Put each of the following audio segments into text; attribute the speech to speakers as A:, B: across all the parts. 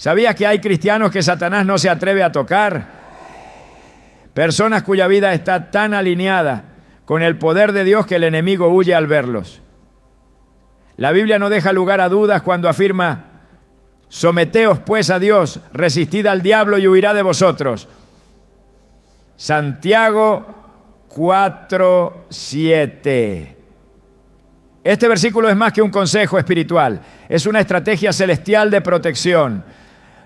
A: ¿Sabías que hay cristianos que Satanás no se atreve a tocar? Personas cuya vida está tan alineada con el poder de Dios que el enemigo huye al verlos. La Biblia no deja lugar a dudas cuando afirma: someteos pues a Dios, resistid al diablo y huirá de vosotros. Santiago 4:7. Este versículo es más que un consejo espiritual, es una estrategia celestial de protección.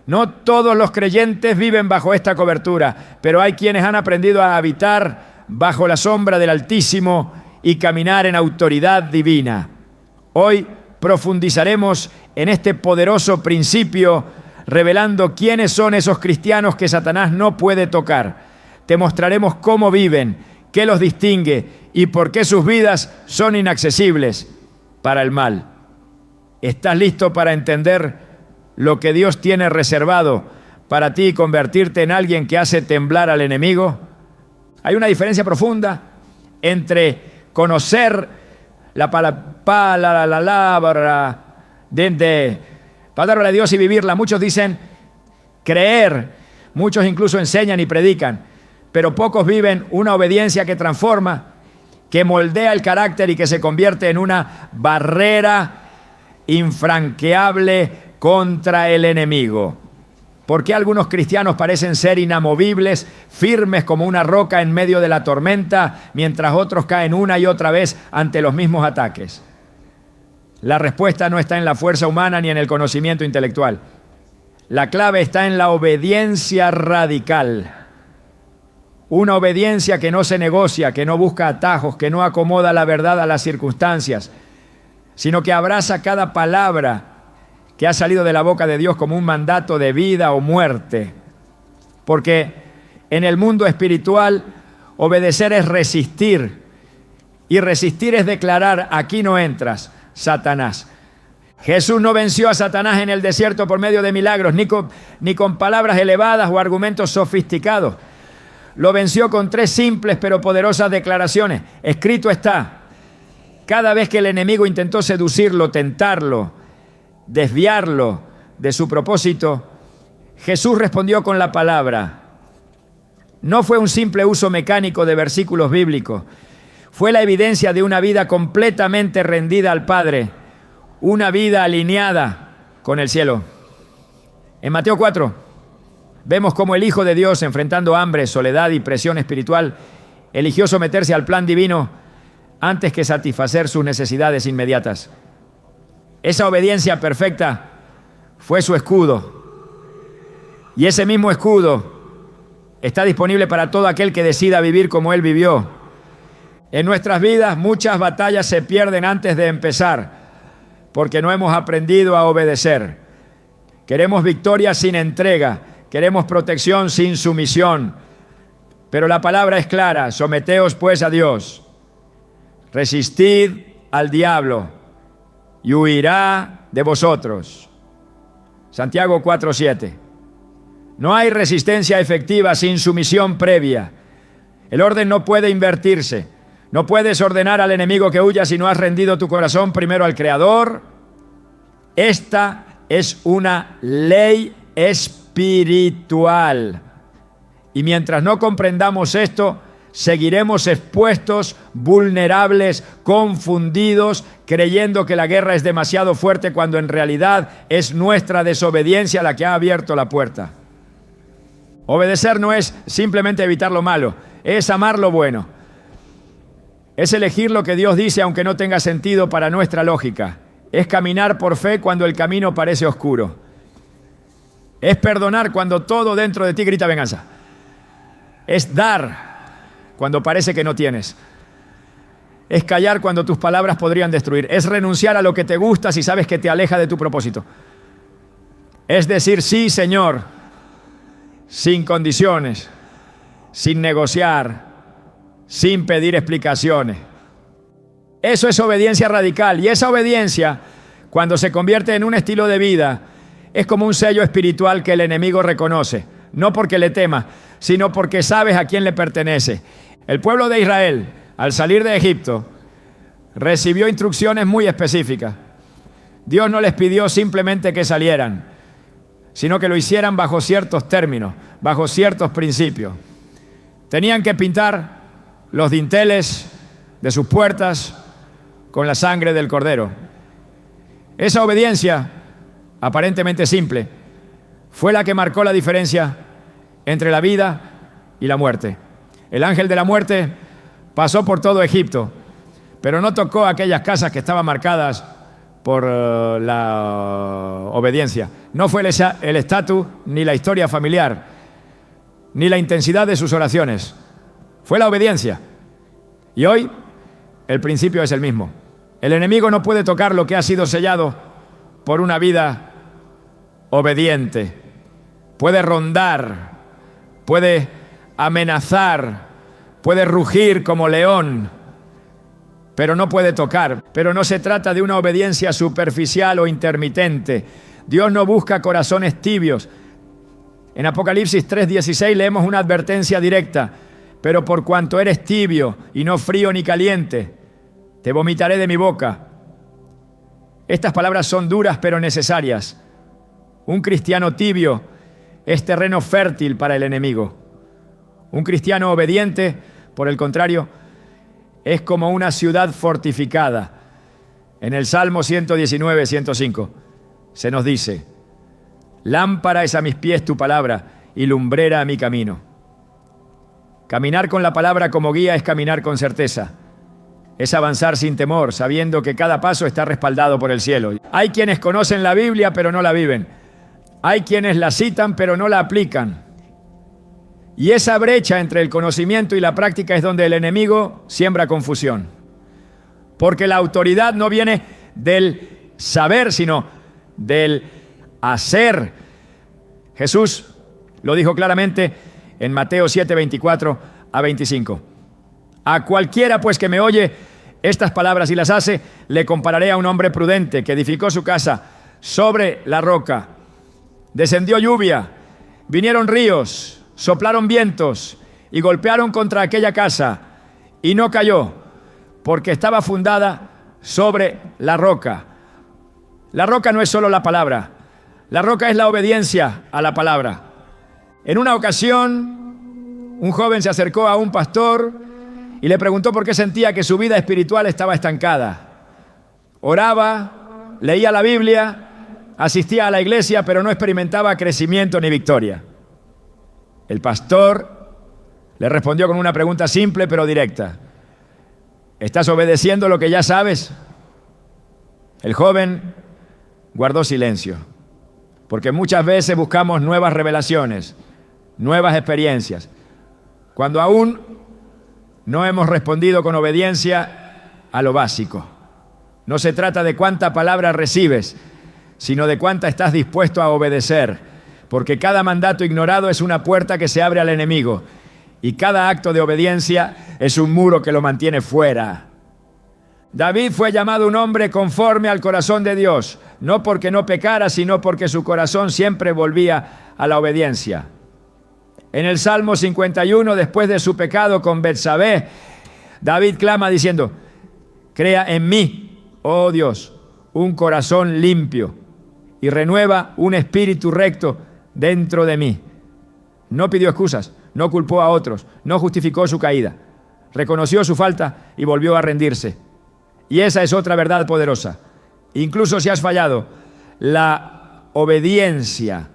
A: No todos los creyentes viven bajo esta cobertura, pero hay quienes han aprendido a habitar bajo la sombra del Altísimo y caminar en autoridad divina. Hoy profundizaremos en este poderoso principio, revelando quiénes son esos cristianos que Satanás no puede tocar. Te mostraremos cómo viven, qué los distingue y por qué sus vidas son inaccesibles para el mal. ¿Estás listo para entender lo que Dios tiene reservado para ti y convertirte en alguien que hace temblar al enemigo? Hay una diferencia profunda entre conocer la palabra de Dios y vivirla. Muchos dicen creer, muchos incluso enseñan y predican, pero pocos viven una obediencia que transforma, que moldea el carácter y que se convierte en una barrera infranqueable contra el enemigo. ¿Por qué algunos cristianos parecen ser inamovibles, firmes como una roca en medio de la tormenta, mientras otros caen una y otra vez ante los mismos ataques? La respuesta no está en la fuerza humana ni en el conocimiento intelectual. La clave está en la obediencia radical. Una obediencia que no se negocia, que no busca atajos, que no acomoda la verdad a las circunstancias, sino que abraza cada palabra que ha salido de la boca de Dios como un mandato de vida o muerte. Porque en el mundo espiritual, obedecer es resistir. Y resistir es declarar: aquí no entras, Satanás. Jesús no venció a Satanás en el desierto por medio de milagros, ni con palabras elevadas o argumentos sofisticados. Lo venció con 3 simples pero poderosas declaraciones. Escrito está. Cada vez que el enemigo intentó seducirlo, tentarlo, desviarlo de su propósito, Jesús respondió con la palabra. No fue un simple uso mecánico de versículos bíblicos, fue la evidencia de una vida completamente rendida al Padre, una vida alineada con el cielo. En Mateo 4 vemos cómo el Hijo de Dios, enfrentando hambre, soledad y presión espiritual, eligió someterse al plan divino antes que satisfacer sus necesidades inmediatas. Esa obediencia perfecta fue su escudo. Y ese mismo escudo está disponible para todo aquel que decida vivir como Él vivió. En nuestras vidas muchas batallas se pierden antes de empezar, porque no hemos aprendido a obedecer. Queremos victoria sin entrega, queremos protección sin sumisión. Pero la palabra es clara: someteos pues a Dios. Resistid al diablo y huirá de vosotros. Santiago 4:7. No hay resistencia efectiva sin sumisión previa. El orden no puede invertirse. No puedes ordenar al enemigo que huya si no has rendido tu corazón primero al Creador. Esta es una ley espiritual. Y mientras no comprendamos esto, seguiremos expuestos, vulnerables, confundidos, creyendo que la guerra es demasiado fuerte cuando en realidad es nuestra desobediencia la que ha abierto la puerta. Obedecer no es simplemente evitar lo malo, es amar lo bueno. Es elegir lo que Dios dice aunque no tenga sentido para nuestra lógica. Es caminar por fe cuando el camino parece oscuro. Es perdonar cuando todo dentro de ti grita venganza. Es dar cuando parece que no tienes. Es callar cuando tus palabras podrían destruir. Es renunciar a lo que te gusta si sabes que te aleja de tu propósito. Es decir sí, Señor, sin condiciones, sin negociar, sin pedir explicaciones. Eso es obediencia radical. Y esa obediencia, cuando se convierte en un estilo de vida, es como un sello espiritual que el enemigo reconoce. No porque le tema, sino porque sabes a quién le pertenece. El pueblo de Israel, al salir de Egipto, recibió instrucciones muy específicas. Dios no les pidió simplemente que salieran, sino que lo hicieran bajo ciertos términos, bajo ciertos principios. Tenían que pintar los dinteles de sus puertas con la sangre del cordero. Esa obediencia, aparentemente simple, fue la que marcó la diferencia entre la vida y la muerte. El ángel de la muerte pasó por todo Egipto, pero no tocó aquellas casas que estaban marcadas por la obediencia. No fue el estatus, ni la historia familiar, ni la intensidad de sus oraciones. Fue la obediencia. Y hoy el principio es el mismo. El enemigo no puede tocar lo que ha sido sellado por una vida obediente. Puede rondar, puede amenazar, puede rugir como león, pero no puede tocar. Pero no se trata de una obediencia superficial o intermitente. Dios no busca corazones tibios. En Apocalipsis 3:16 leemos una advertencia directa: pero por cuanto eres tibio y no frío ni caliente, te vomitaré de mi boca. Estas palabras son duras pero necesarias. Un cristiano tibio es terreno fértil para el enemigo. Un cristiano obediente, por el contrario, es como una ciudad fortificada. En el Salmo 119, 105, se nos dice: lámpara es a mis pies tu palabra y lumbrera a mi camino. Caminar con la palabra como guía es caminar con certeza. Es avanzar sin temor, sabiendo que cada paso está respaldado por el cielo. Hay quienes conocen la Biblia, pero no la viven. Hay quienes la citan, pero no la aplican. Y esa brecha entre el conocimiento y la práctica es donde el enemigo siembra confusión. Porque la autoridad no viene del saber, sino del hacer. Jesús lo dijo claramente en Mateo 7, 24 a 25. A cualquiera pues que me oye estas palabras y las hace, le compararé a un hombre prudente que edificó su casa sobre la roca. Descendió lluvia, vinieron ríos, soplaron vientos y golpearon contra aquella casa, y no cayó, porque estaba fundada sobre la roca. La roca no es solo la palabra, la roca es la obediencia a la palabra. En una ocasión, un joven se acercó a un pastor y le preguntó por qué sentía que su vida espiritual estaba estancada. Oraba, leía la Biblia, asistía a la iglesia, pero no experimentaba crecimiento ni victoria. El pastor le respondió con una pregunta simple pero directa: ¿estás obedeciendo lo que ya sabes? El joven guardó silencio, porque muchas veces buscamos nuevas revelaciones, nuevas experiencias, cuando aún no hemos respondido con obediencia a lo básico. No se trata de cuánta palabra recibes, sino de cuánta estás dispuesto a obedecer, porque cada mandato ignorado es una puerta que se abre al enemigo, y cada acto de obediencia es un muro que lo mantiene fuera. David fue llamado un hombre conforme al corazón de Dios, no porque no pecara, sino porque su corazón siempre volvía a la obediencia. En el Salmo 51, después de su pecado con Betsabé, David clama diciendo: crea en mí, oh Dios, un corazón limpio y renueva un espíritu recto dentro de mí. No pidió excusas, no culpó a otros, no justificó su caída. Reconoció su falta y volvió a rendirse. Y esa es otra verdad poderosa. Incluso si has fallado, la obediencia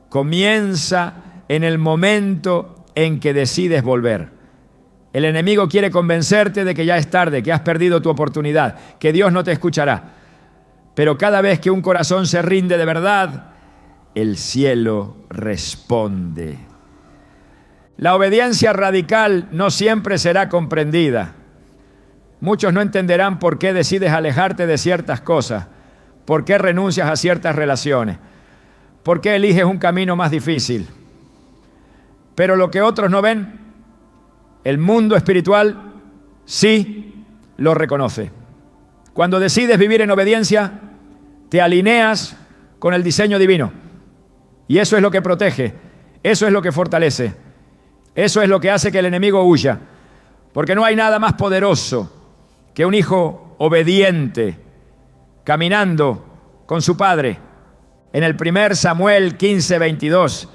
A: comienza en el momento en que decides volver. El enemigo quiere convencerte de que ya es tarde, que has perdido tu oportunidad, que Dios no te escuchará. Pero cada vez que un corazón se rinde de verdad, el cielo responde. La obediencia radical no siempre será comprendida. Muchos no entenderán por qué decides alejarte de ciertas cosas, por qué renuncias a ciertas relaciones, por qué eliges un camino más difícil. Pero lo que otros no ven, el mundo espiritual sí lo reconoce. Cuando decides vivir en obediencia, te alineas con el diseño divino. Y eso es lo que protege, eso es lo que fortalece, eso es lo que hace que el enemigo huya. Porque no hay nada más poderoso que un hijo obediente caminando con su padre. En el 1 Samuel 15:22,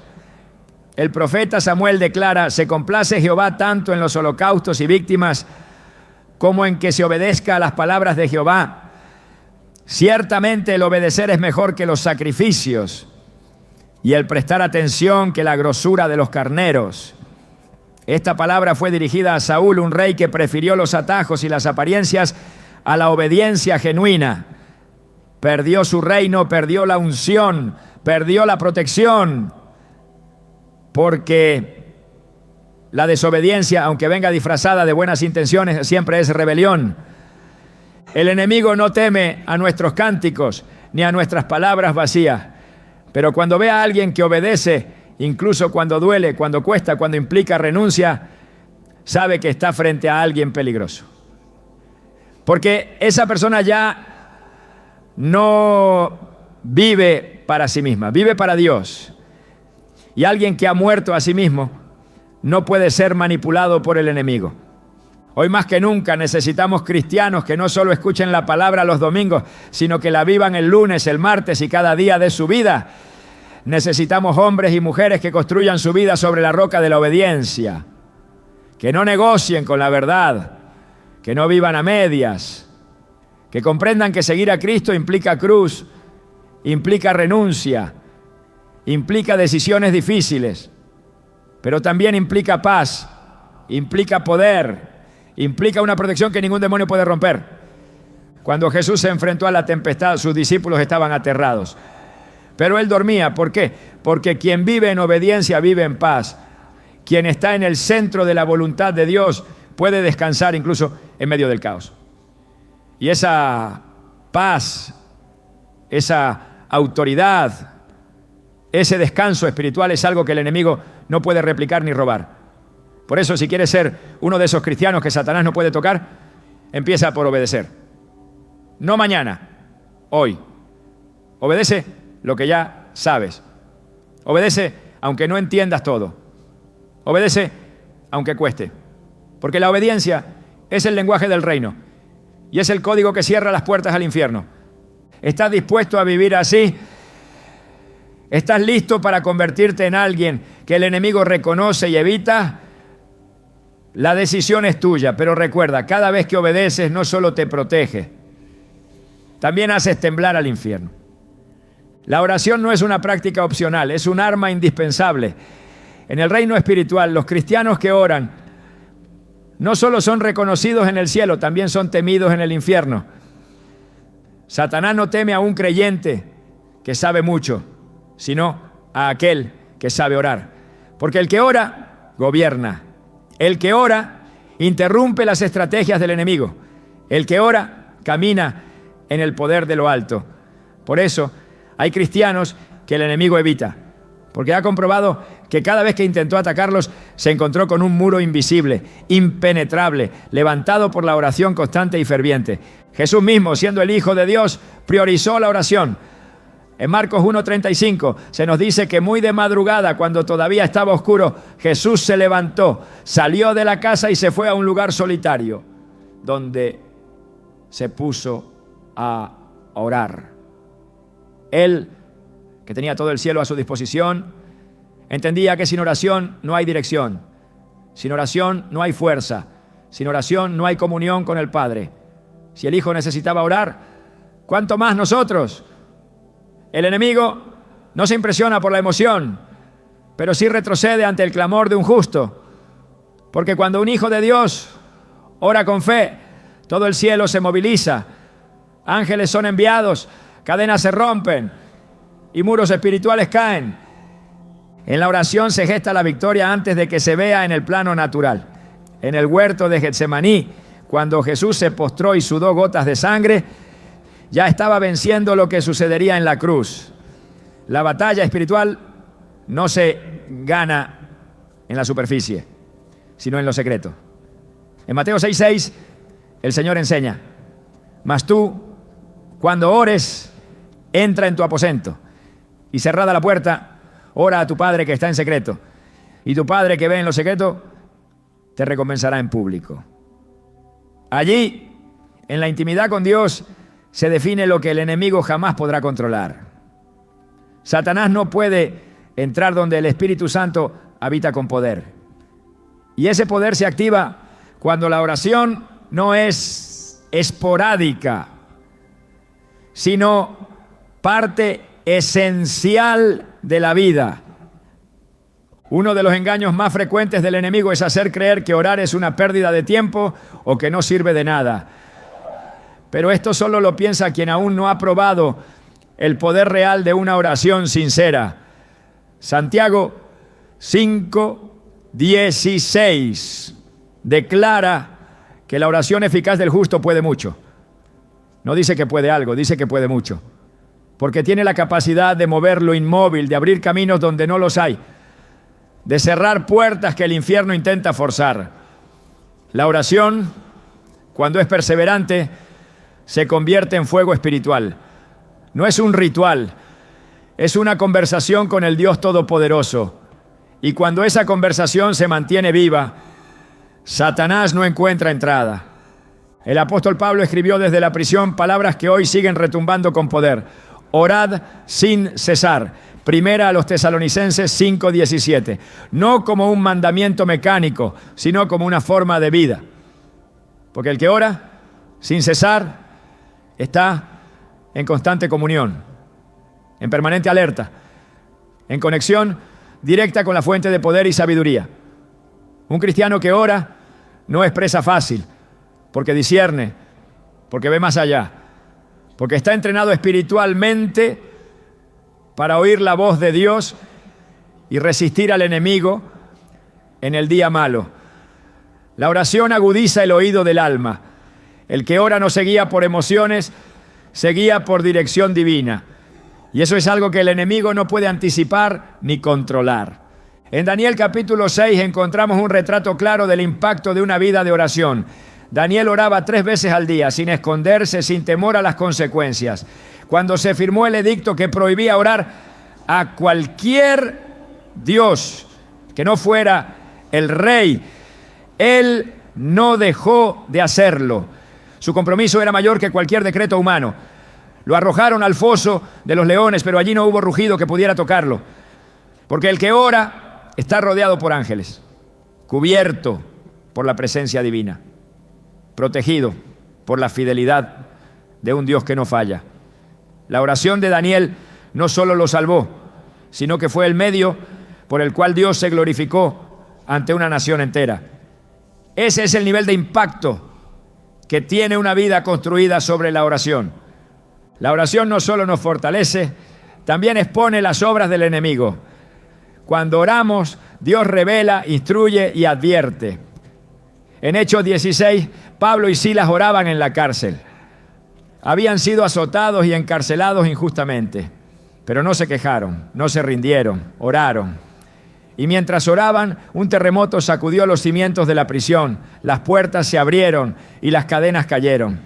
A: el profeta Samuel declara: se complace Jehová tanto en los holocaustos y víctimas como en que se obedezca a las palabras de Jehová. Ciertamente el obedecer es mejor que los sacrificios, y el prestar atención que la grosura de los carneros. Esta palabra fue dirigida a Saúl, un rey que prefirió los atajos y las apariencias a la obediencia genuina. Perdió su reino, perdió la unción, perdió la protección, porque la desobediencia, aunque venga disfrazada de buenas intenciones, siempre es rebelión. El enemigo no teme a nuestros cánticos ni a nuestras palabras vacías, pero cuando ve a alguien que obedece, incluso cuando duele, cuando cuesta, cuando implica renuncia, sabe que está frente a alguien peligroso. Porque esa persona ya no vive para sí misma, vive para Dios. Y alguien que ha muerto a sí mismo no puede ser manipulado por el enemigo. Hoy más que nunca necesitamos cristianos que no solo escuchen la palabra los domingos, sino que la vivan el lunes, el martes y cada día de su vida. Necesitamos hombres y mujeres que construyan su vida sobre la roca de la obediencia, que no negocien con la verdad, que no vivan a medias, que comprendan que seguir a Cristo implica cruz, implica renuncia, implica decisiones difíciles, pero también implica paz, implica poder, implica una protección que ningún demonio puede romper. Cuando Jesús se enfrentó a la tempestad, sus discípulos estaban aterrados, pero él dormía. ¿Por qué? Porque quien vive en obediencia vive en paz. Quien está en el centro de la voluntad de Dios puede descansar incluso en medio del caos. Y esa paz, esa autoridad, ese descanso espiritual es algo que el enemigo no puede replicar ni robar. Por eso, si quieres ser uno de esos cristianos que Satanás no puede tocar, empieza por obedecer. No mañana, hoy. Obedece lo que ya sabes. Obedece aunque no entiendas todo. Obedece aunque cueste. Porque la obediencia es el lenguaje del reino y es el código que cierra las puertas al infierno. ¿Estás dispuesto a vivir así? ¿Estás listo para convertirte en alguien que el enemigo reconoce y evita? La decisión es tuya, pero recuerda, cada vez que obedeces no solo te protege, también haces temblar al infierno. La oración no es una práctica opcional, es un arma indispensable. En el reino espiritual, los cristianos que oran no solo son reconocidos en el cielo, también son temidos en el infierno. Satanás no teme a un creyente que sabe mucho, sino a aquel que sabe orar. Porque el que ora, gobierna. El que ora, interrumpe las estrategias del enemigo. El que ora, camina en el poder de lo alto. Por eso, hay cristianos que el enemigo evita, porque ha comprobado que cada vez que intentó atacarlos, se encontró con un muro invisible, impenetrable, levantado por la oración constante y ferviente. Jesús mismo, siendo el Hijo de Dios, priorizó la oración. En Marcos 1:35 se nos dice que muy de madrugada, cuando todavía estaba oscuro, Jesús se levantó, salió de la casa y se fue a un lugar solitario, donde se puso a orar. Él, que tenía todo el cielo a su disposición, entendía que sin oración no hay dirección, sin oración no hay fuerza, sin oración no hay comunión con el Padre. Si el Hijo necesitaba orar, ¿cuánto más nosotros? El enemigo no se impresiona por la emoción, pero sí retrocede ante el clamor de un justo. Porque cuando un hijo de Dios ora con fe, todo el cielo se moviliza, ángeles son enviados, cadenas se rompen y muros espirituales caen. En la oración se gesta la victoria antes de que se vea en el plano natural. En el huerto de Getsemaní, cuando Jesús se postró y sudó gotas de sangre, ya estaba venciendo lo que sucedería en la cruz. La batalla espiritual no se gana en la superficie, sino en lo secreto. En Mateo 6:6, el Señor enseña: mas tú, cuando ores, entra en tu aposento y cerrada la puerta, ora a tu Padre que está en secreto. Y tu Padre que ve en lo secreto, te recompensará en público. Allí, en la intimidad con Dios, se define lo que el enemigo jamás podrá controlar. Satanás no puede entrar donde el Espíritu Santo habita con poder. Y ese poder se activa cuando la oración no es esporádica, sino parte esencial de la vida. Uno de los engaños más frecuentes del enemigo es hacer creer que orar es una pérdida de tiempo o que no sirve de nada. Pero esto solo lo piensa quien aún no ha probado el poder real de una oración sincera. Santiago 5:16 declara que la oración eficaz del justo puede mucho. No dice que puede algo, dice que puede mucho. Porque tiene la capacidad de mover lo inmóvil, de abrir caminos donde no los hay, de cerrar puertas que el infierno intenta forzar. La oración, cuando es perseverante, se convierte en fuego espiritual. No es un ritual, es una conversación con el Dios Todopoderoso. Y cuando esa conversación se mantiene viva, Satanás no encuentra entrada. El apóstol Pablo escribió desde la prisión palabras que hoy siguen retumbando con poder. Orad sin cesar. Primera a los Tesalonicenses 5:17. No como un mandamiento mecánico, sino como una forma de vida. Porque el que ora sin cesar está en constante comunión, en permanente alerta, en conexión directa con la fuente de poder y sabiduría. Un cristiano que ora no expresa fácil, porque discierne, porque ve más allá, porque está entrenado espiritualmente para oír la voz de Dios y resistir al enemigo en el día malo. La oración agudiza el oído del alma. El que ora no se guía por emociones, se guía por dirección divina. Y eso es algo que el enemigo no puede anticipar ni controlar. En Daniel capítulo 6 encontramos un retrato claro del impacto de una vida de oración. Daniel oraba 3 veces al día, sin esconderse, sin temor a las consecuencias. Cuando se firmó el edicto que prohibía orar a cualquier dios que no fuera el rey, él no dejó de hacerlo. Su compromiso era mayor que cualquier decreto humano. Lo arrojaron al foso de los leones, pero allí no hubo rugido que pudiera tocarlo. Porque el que ora está rodeado por ángeles, cubierto por la presencia divina, protegido por la fidelidad de un Dios que no falla. La oración de Daniel no solo lo salvó, sino que fue el medio por el cual Dios se glorificó ante una nación entera. Ese es el nivel de impacto que tiene una vida construida sobre la oración. La oración no solo nos fortalece, también expone las obras del enemigo. Cuando oramos, Dios revela, instruye y advierte. En Hechos 16, Pablo y Silas oraban en la cárcel. Habían sido azotados y encarcelados injustamente, pero no se quejaron, no se rindieron, oraron. Y mientras oraban, un terremoto sacudió los cimientos de la prisión, las puertas se abrieron y las cadenas cayeron.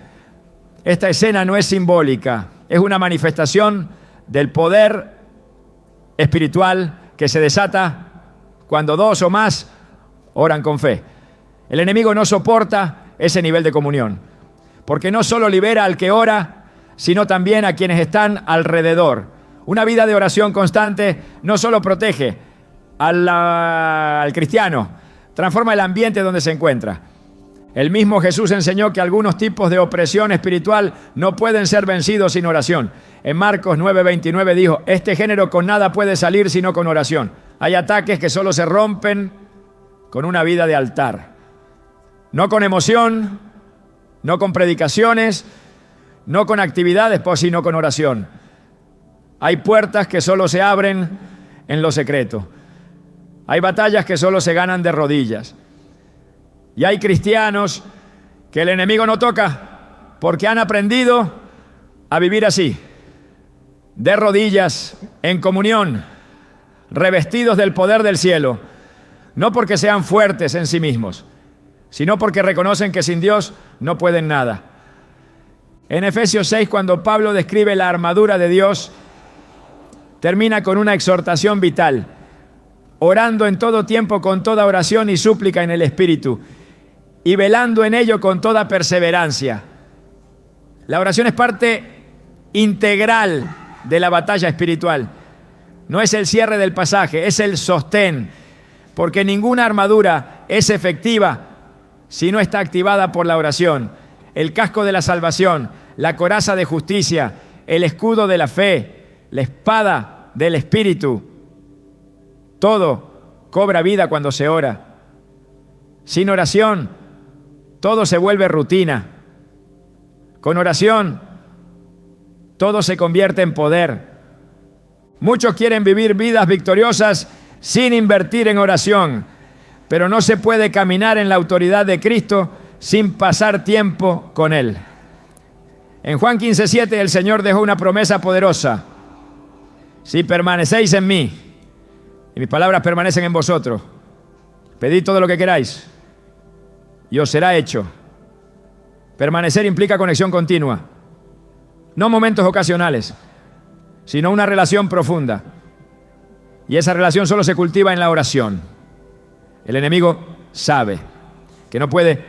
A: Esta escena no es simbólica, es una manifestación del poder espiritual que se desata cuando 2 o más oran con fe. El enemigo no soporta ese nivel de comunión, porque no solo libera al que ora, sino también a quienes están alrededor. Una vida de oración constante no solo protege al cristiano, transforma el ambiente donde se encuentra. El mismo Jesús enseñó que algunos tipos de opresión espiritual no pueden ser vencidos sin oración. En Marcos 9:29 dijo, este género con nada puede salir sino con oración. Hay ataques que solo se rompen con una vida de altar. No con emoción, no con predicaciones, no con actividades, sino con oración. Hay puertas que solo se abren en lo secreto. Hay batallas que solo se ganan de rodillas. Y hay cristianos que el enemigo no toca porque han aprendido a vivir así, de rodillas, en comunión, revestidos del poder del cielo, no porque sean fuertes en sí mismos, sino porque reconocen que sin Dios no pueden nada. En Efesios 6, cuando Pablo describe la armadura de Dios, termina con una exhortación vital, orando en todo tiempo con toda oración y súplica en el Espíritu, y velando en ello con toda perseverancia. La oración es parte integral de la batalla espiritual. No es el cierre del pasaje, es el sostén. Porque ninguna armadura es efectiva si no está activada por la oración. El casco de la salvación, la coraza de justicia, el escudo de la fe, la espada del Espíritu. Todo cobra vida cuando se ora. Sin oración, todo se vuelve rutina. Con oración, todo se convierte en poder. Muchos quieren vivir vidas victoriosas sin invertir en oración, pero no se puede caminar en la autoridad de Cristo sin pasar tiempo con Él. En Juan 15:7 el Señor dejó una promesa poderosa. Si permanecéis en mí y mis palabras permanecen en vosotros, pedid todo lo que queráis y os será hecho. Permanecer implica conexión continua, no momentos ocasionales, sino una relación profunda. Y esa relación solo se cultiva en la oración. El enemigo sabe que no puede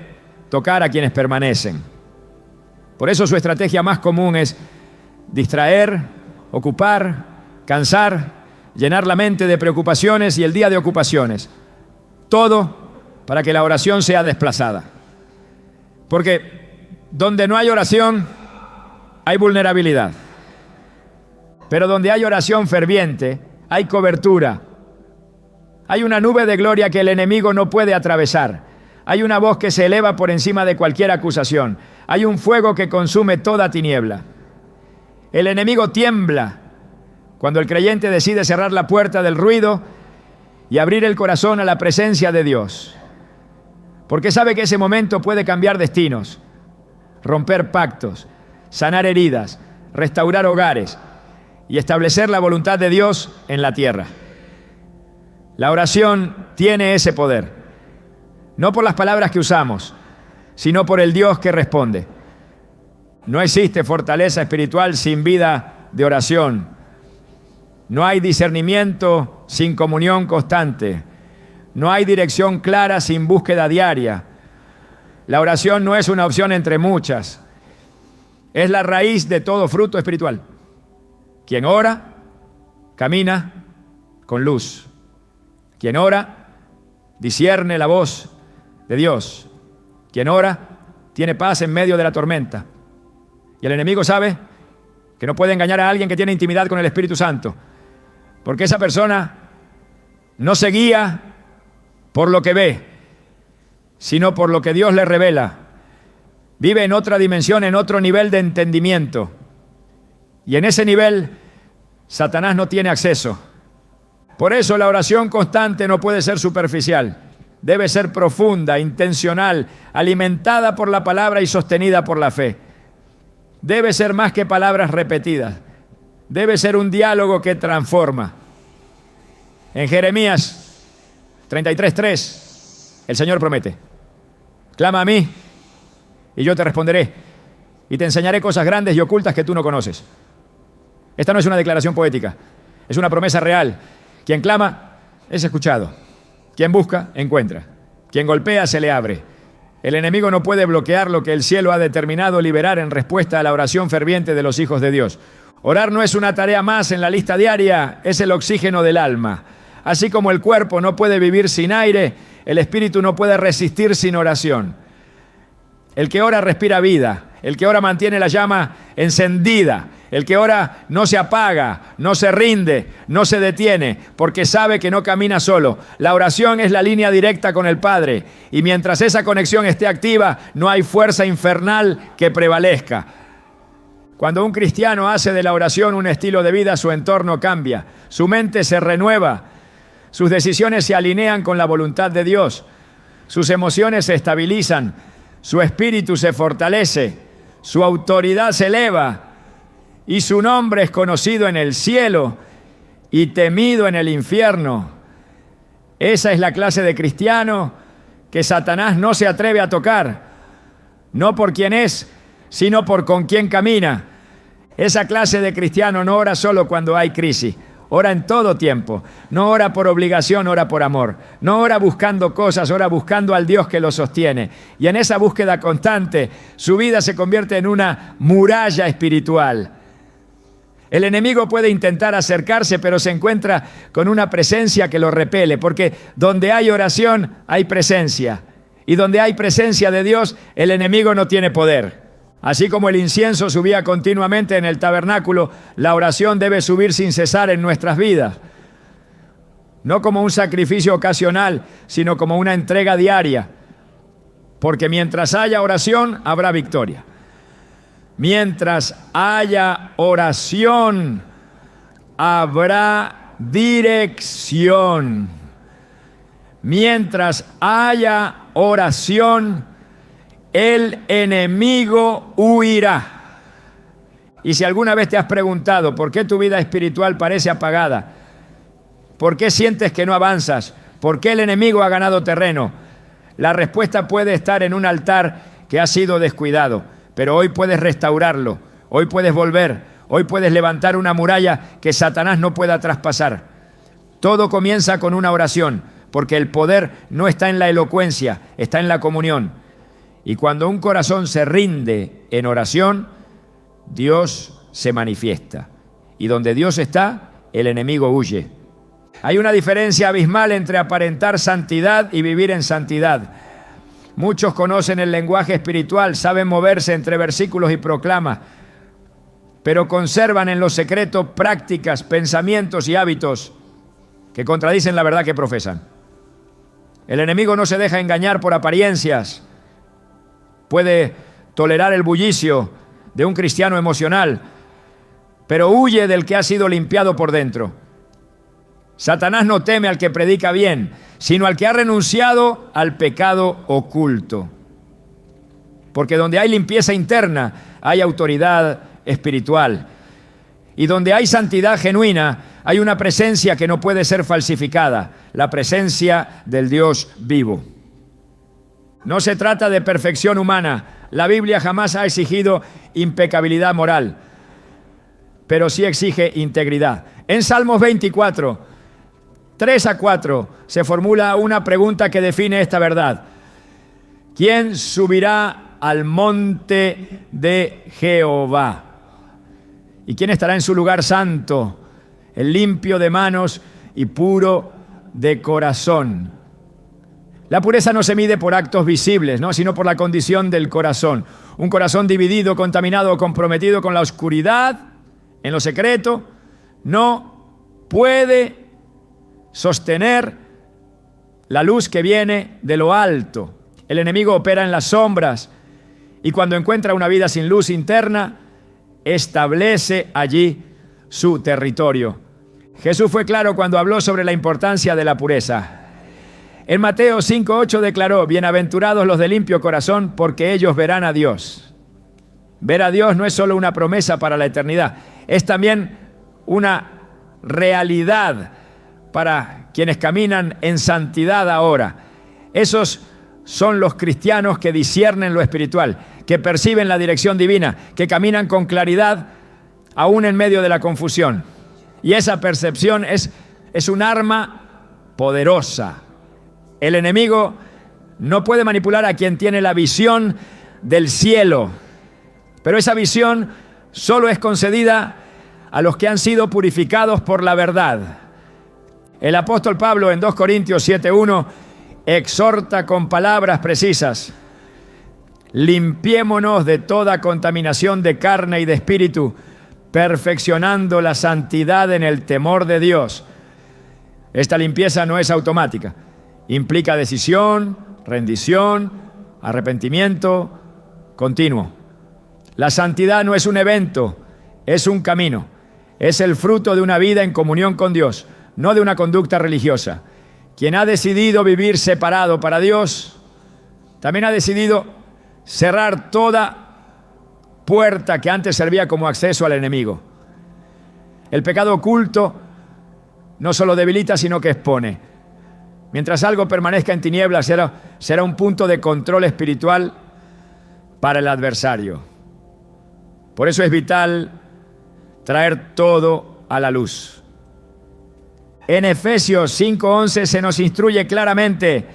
A: tocar a quienes permanecen. Por eso su estrategia más común es distraer, ocupar, cansar, llenar la mente de preocupaciones y el día de ocupaciones. Todo para que la oración sea desplazada. Porque donde no hay oración, hay vulnerabilidad. Pero donde hay oración ferviente, hay cobertura. Hay una nube de gloria que el enemigo no puede atravesar. Hay una voz que se eleva por encima de cualquier acusación. Hay un fuego que consume toda tiniebla. El enemigo tiembla cuando el creyente decide cerrar la puerta del ruido y abrir el corazón a la presencia de Dios. Porque sabe que ese momento puede cambiar destinos, romper pactos, sanar heridas, restaurar hogares y establecer la voluntad de Dios en la tierra. La oración tiene ese poder, no por las palabras que usamos, sino por el Dios que responde. No existe fortaleza espiritual sin vida de oración. No hay discernimiento sin comunión constante. No hay dirección clara sin búsqueda diaria. La oración no es una opción entre muchas. Es la raíz de todo fruto espiritual. Quien ora, camina con luz. Quien ora, discierne la voz de Dios. Quien ora, tiene paz en medio de la tormenta. Y el enemigo sabe que no puede engañar a alguien que tiene intimidad con el Espíritu Santo, porque esa persona no se guía por lo que ve, sino por lo que Dios le revela. Vive en otra dimensión, en otro nivel de entendimiento. Y en ese nivel, Satanás no tiene acceso. Por eso la oración constante no puede ser superficial. Debe ser profunda, intencional, alimentada por la palabra y sostenida por la fe. Debe ser más que palabras repetidas. Debe ser un diálogo que transforma. En Jeremías 33:3, el Señor promete: clama a mí y yo te responderé y te enseñaré cosas grandes y ocultas que tú no conoces. Esta no es una declaración poética, es una promesa real. Quien clama es escuchado. Quien busca, encuentra. Quien golpea, se le abre. El enemigo no puede bloquear lo que el cielo ha determinado liberar en respuesta a la oración ferviente de los hijos de Dios. Orar no es una tarea más en la lista diaria, es el oxígeno del alma. Así como el cuerpo no puede vivir sin aire, el espíritu no puede resistir sin oración. El que ora respira vida. El que ora mantiene la llama encendida. El que ora no se apaga, no se rinde, no se detiene, porque sabe que no camina solo. La oración es la línea directa con el Padre, y mientras esa conexión esté activa, no hay fuerza infernal que prevalezca. Cuando un cristiano hace de la oración un estilo de vida, su entorno cambia, su mente se renueva, sus decisiones se alinean con la voluntad de Dios, sus emociones se estabilizan, su espíritu se fortalece, su autoridad se eleva, y su nombre es conocido en el cielo y temido en el infierno. Esa es la clase de cristiano que Satanás no se atreve a tocar, no por quién es, sino por con quién camina. Esa clase de cristiano no ora solo cuando hay crisis, ora en todo tiempo. No ora por obligación, ora por amor. No ora buscando cosas, ora buscando al Dios que lo sostiene. Y en esa búsqueda constante, su vida se convierte en una muralla espiritual. El enemigo puede intentar acercarse, pero se encuentra con una presencia que lo repele, porque donde hay oración hay presencia. Y donde hay presencia de Dios, el enemigo no tiene poder. Así como el incienso subía continuamente en el tabernáculo, la oración debe subir sin cesar en nuestras vidas. No como un sacrificio ocasional, sino como una entrega diaria. Porque mientras haya oración, habrá victoria. Mientras haya oración, habrá dirección. Mientras haya oración, el enemigo huirá. Y si alguna vez te has preguntado por qué tu vida espiritual parece apagada, por qué sientes que no avanzas, por qué el enemigo ha ganado terreno, la respuesta puede estar en un altar que ha sido descuidado. Pero hoy puedes restaurarlo, hoy puedes volver, hoy puedes levantar una muralla que Satanás no pueda traspasar. Todo comienza con una oración, porque el poder no está en la elocuencia, está en la comunión. Y cuando un corazón se rinde en oración, Dios se manifiesta. Y donde Dios está, el enemigo huye. Hay una diferencia abismal entre aparentar santidad y vivir en santidad. Muchos conocen el lenguaje espiritual, saben moverse entre versículos y proclamas, pero conservan en lo secreto prácticas, pensamientos y hábitos que contradicen la verdad que profesan. El enemigo no se deja engañar por apariencias. Puede tolerar el bullicio de un cristiano emocional, pero huye del que ha sido limpiado por dentro. Satanás no teme al que predica bien, sino al que ha renunciado al pecado oculto. Porque donde hay limpieza interna, hay autoridad espiritual. Y donde hay santidad genuina, hay una presencia que no puede ser falsificada, la presencia del Dios vivo. No se trata de perfección humana. La Biblia jamás ha exigido impecabilidad moral, pero sí exige integridad. En Salmos 24, 3-4, se formula una pregunta que define esta verdad. ¿Quién subirá al monte de Jehová? ¿Y quién estará en su lugar santo? El limpio de manos y puro de corazón. La pureza no se mide por actos visibles, ¿no?, sino por la condición del corazón. Un corazón dividido, contaminado o comprometido con la oscuridad, en lo secreto, no puede sostener la luz que viene de lo alto. El enemigo opera en las sombras y cuando encuentra una vida sin luz interna, establece allí su territorio. Jesús fue claro cuando habló sobre la importancia de la pureza. En Mateo 5:8 declaró: bienaventurados los de limpio corazón, porque ellos verán a Dios. Ver a Dios no es solo una promesa para la eternidad, es también una realidad para quienes caminan en santidad ahora. Esos son los cristianos que disciernen lo espiritual, que perciben la dirección divina, que caminan con claridad aún en medio de la confusión. Y esa percepción es un arma poderosa. El enemigo no puede manipular a quien tiene la visión del cielo, pero esa visión solo es concedida a los que han sido purificados por la verdad. El apóstol Pablo en 2 Corintios 7:1 exhorta con palabras precisas: limpiémonos de toda contaminación de carne y de espíritu, perfeccionando la santidad en el temor de Dios. Esta limpieza no es automática. Implica decisión, rendición, arrepentimiento continuo. La santidad no es un evento, es un camino. Es el fruto de una vida en comunión con Dios, no de una conducta religiosa. Quien ha decidido vivir separado para Dios, también ha decidido cerrar toda puerta que antes servía como acceso al enemigo. El pecado oculto no solo debilita, sino que expone. Mientras algo permanezca en tinieblas, será un punto de control espiritual para el adversario. Por eso es vital traer todo a la luz. En Efesios 5:11 se nos instruye claramente: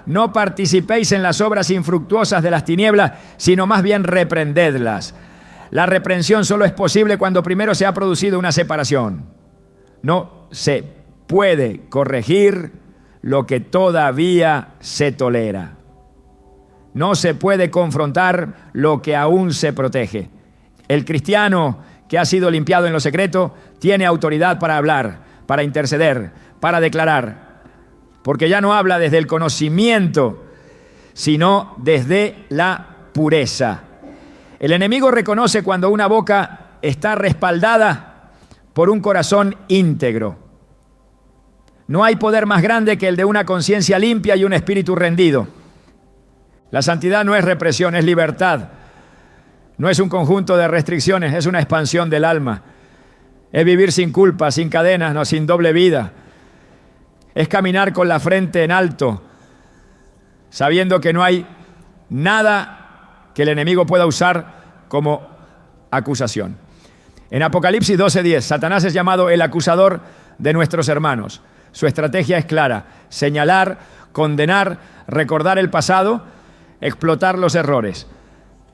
A: no participéis en las obras infructuosas de las tinieblas, sino más bien reprendedlas. La reprensión solo es posible cuando primero se ha producido una separación. No se puede corregir lo que todavía se tolera. No se puede confrontar lo que aún se protege. El cristiano que ha sido limpiado en lo secreto tiene autoridad para hablar, para interceder, para declarar, porque ya no habla desde el conocimiento, sino desde la pureza. El enemigo reconoce cuando una boca está respaldada por un corazón íntegro. No hay poder más grande que el de una conciencia limpia y un espíritu rendido. La santidad no es represión, es libertad. No es un conjunto de restricciones, es una expansión del alma. Es vivir sin culpa, sin cadenas, no, sin doble vida. Es caminar con la frente en alto, sabiendo que no hay nada que el enemigo pueda usar como acusación. En Apocalipsis 12:10, Satanás es llamado el acusador de nuestros hermanos. Su estrategia es clara: señalar, condenar, recordar el pasado, explotar los errores.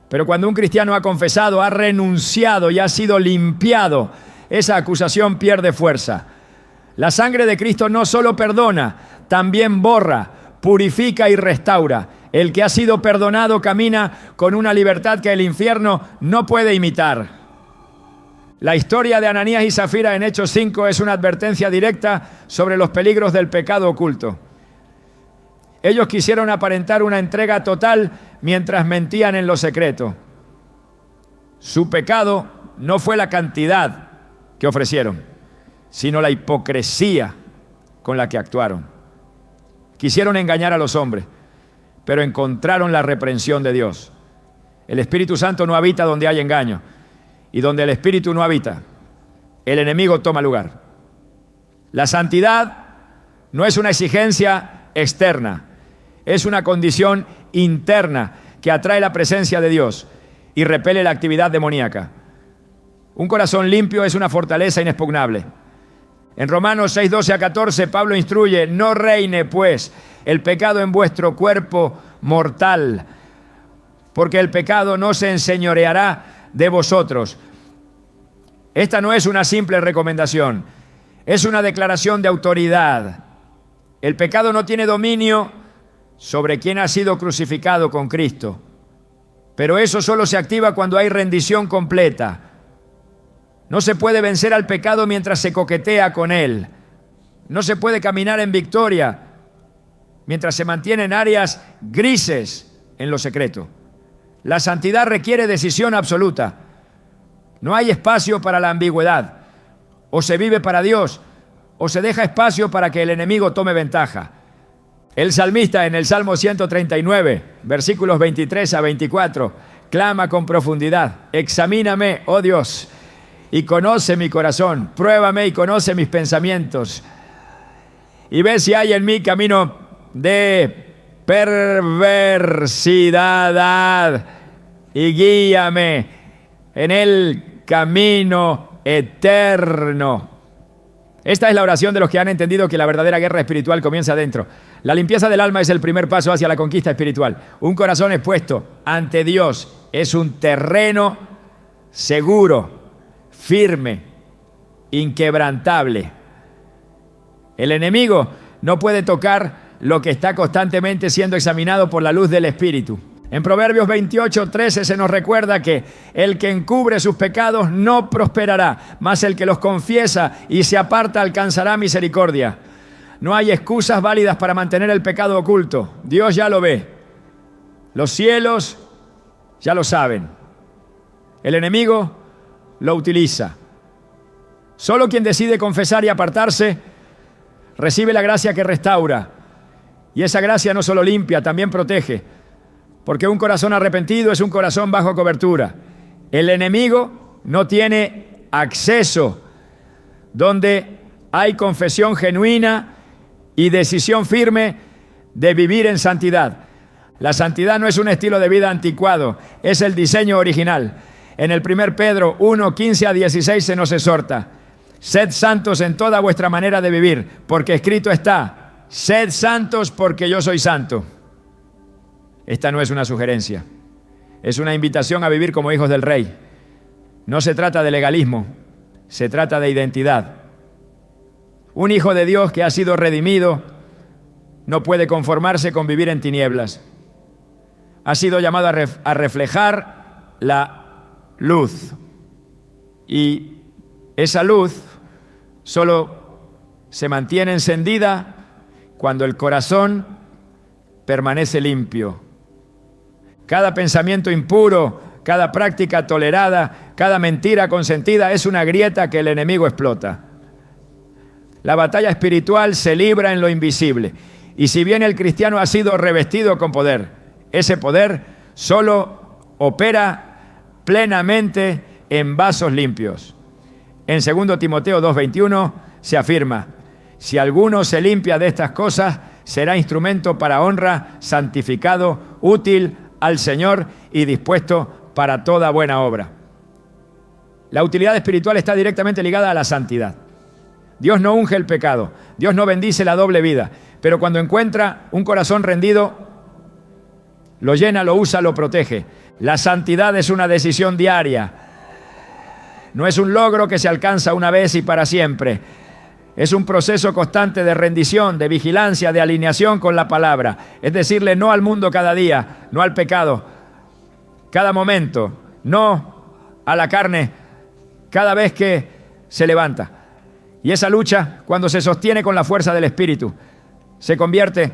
A: Pero cuando un cristiano ha confesado, ha renunciado y ha sido limpiado, esa acusación pierde fuerza. La sangre de Cristo no solo perdona, también borra, purifica y restaura. El que ha sido perdonado camina con una libertad que el infierno no puede imitar. La historia de Ananías y Zafira en Hechos 5 es una advertencia directa sobre los peligros del pecado oculto. Ellos quisieron aparentar una entrega total mientras mentían en lo secreto. Su pecado no fue la cantidad que ofrecieron, sino la hipocresía con la que actuaron. Quisieron engañar a los hombres, pero encontraron la reprensión de Dios. El Espíritu Santo no habita donde hay engaño, y donde el Espíritu no habita, el enemigo toma lugar. La santidad no es una exigencia externa, es una condición interna que atrae la presencia de Dios y repele la actividad demoníaca. Un corazón limpio es una fortaleza inexpugnable. En Romanos 6:12-14, Pablo instruye: no reine pues el pecado en vuestro cuerpo mortal, porque el pecado no se enseñoreará de vosotros. Esta no es una simple recomendación, es una declaración de autoridad. El pecado no tiene dominio sobre quien ha sido crucificado con Cristo, pero eso solo se activa cuando hay rendición completa. No se puede vencer al pecado mientras se coquetea con él. No se puede caminar en victoria mientras se mantienen áreas grises en lo secreto. La santidad requiere decisión absoluta. No hay espacio para la ambigüedad. O se vive para Dios, o se deja espacio para que el enemigo tome ventaja. El salmista en el Salmo 139, versículos 23-24, clama con profundidad: examíname, oh Dios, y conoce mi corazón, pruébame y conoce mis pensamientos, y ve si hay en mí camino de perversidad, y guíame en el camino eterno. Esta es la oración de los que han entendido que la verdadera guerra espiritual comienza adentro. La limpieza del alma es el primer paso hacia la conquista espiritual. Un corazón expuesto ante Dios es un terreno seguro, firme, inquebrantable. El enemigo no puede tocar lo que está constantemente siendo examinado por la luz del Espíritu. En Proverbios 28:13 se nos recuerda que el que encubre sus pecados no prosperará, mas el que los confiesa y se aparta alcanzará misericordia. No hay excusas válidas para mantener el pecado oculto. Dios ya lo ve. Los cielos ya lo saben. El enemigo lo utiliza. Solo quien decide confesar y apartarse recibe la gracia que restaura. Y esa gracia no solo limpia, también protege. Porque un corazón arrepentido es un corazón bajo cobertura. El enemigo no tiene acceso donde hay confesión genuina y decisión firme de vivir en santidad. La santidad no es un estilo de vida anticuado, es el diseño original. En el 1 Pedro 1:15-16 se nos exhorta: sed santos en toda vuestra manera de vivir, porque escrito está: sed santos porque yo soy santo. Esta no es una sugerencia, es una invitación a vivir como hijos del Rey, No se trata de legalismo, se trata de identidad. Un hijo de Dios que ha sido redimido no puede conformarse con vivir en tinieblas. Ha sido llamado a reflejar la luz. Y esa luz solo se mantiene encendida cuando el corazón permanece limpio. Cada pensamiento impuro, cada práctica tolerada, cada mentira consentida es una grieta que el enemigo explota. La batalla espiritual se libra en lo invisible. Y si bien el cristiano ha sido revestido con poder, ese poder solo opera plenamente en vasos limpios. En 2 Timoteo 2:21 se afirma: si alguno se limpia de estas cosas, será instrumento para honra, santificado, útil al Señor y dispuesto para toda buena obra. La utilidad espiritual está directamente ligada a la santidad. Dios no unge el pecado, Dios no bendice la doble vida, pero cuando encuentra un corazón rendido, lo llena, lo usa, lo protege. La santidad es una decisión diaria. No es un logro que se alcanza una vez y para siempre. Es un proceso constante de rendición, de vigilancia, de alineación con la palabra. Es decirle no al mundo cada día, no al pecado cada momento, no a la carne cada vez que se levanta. Y esa lucha, cuando se sostiene con la fuerza del Espíritu, se convierte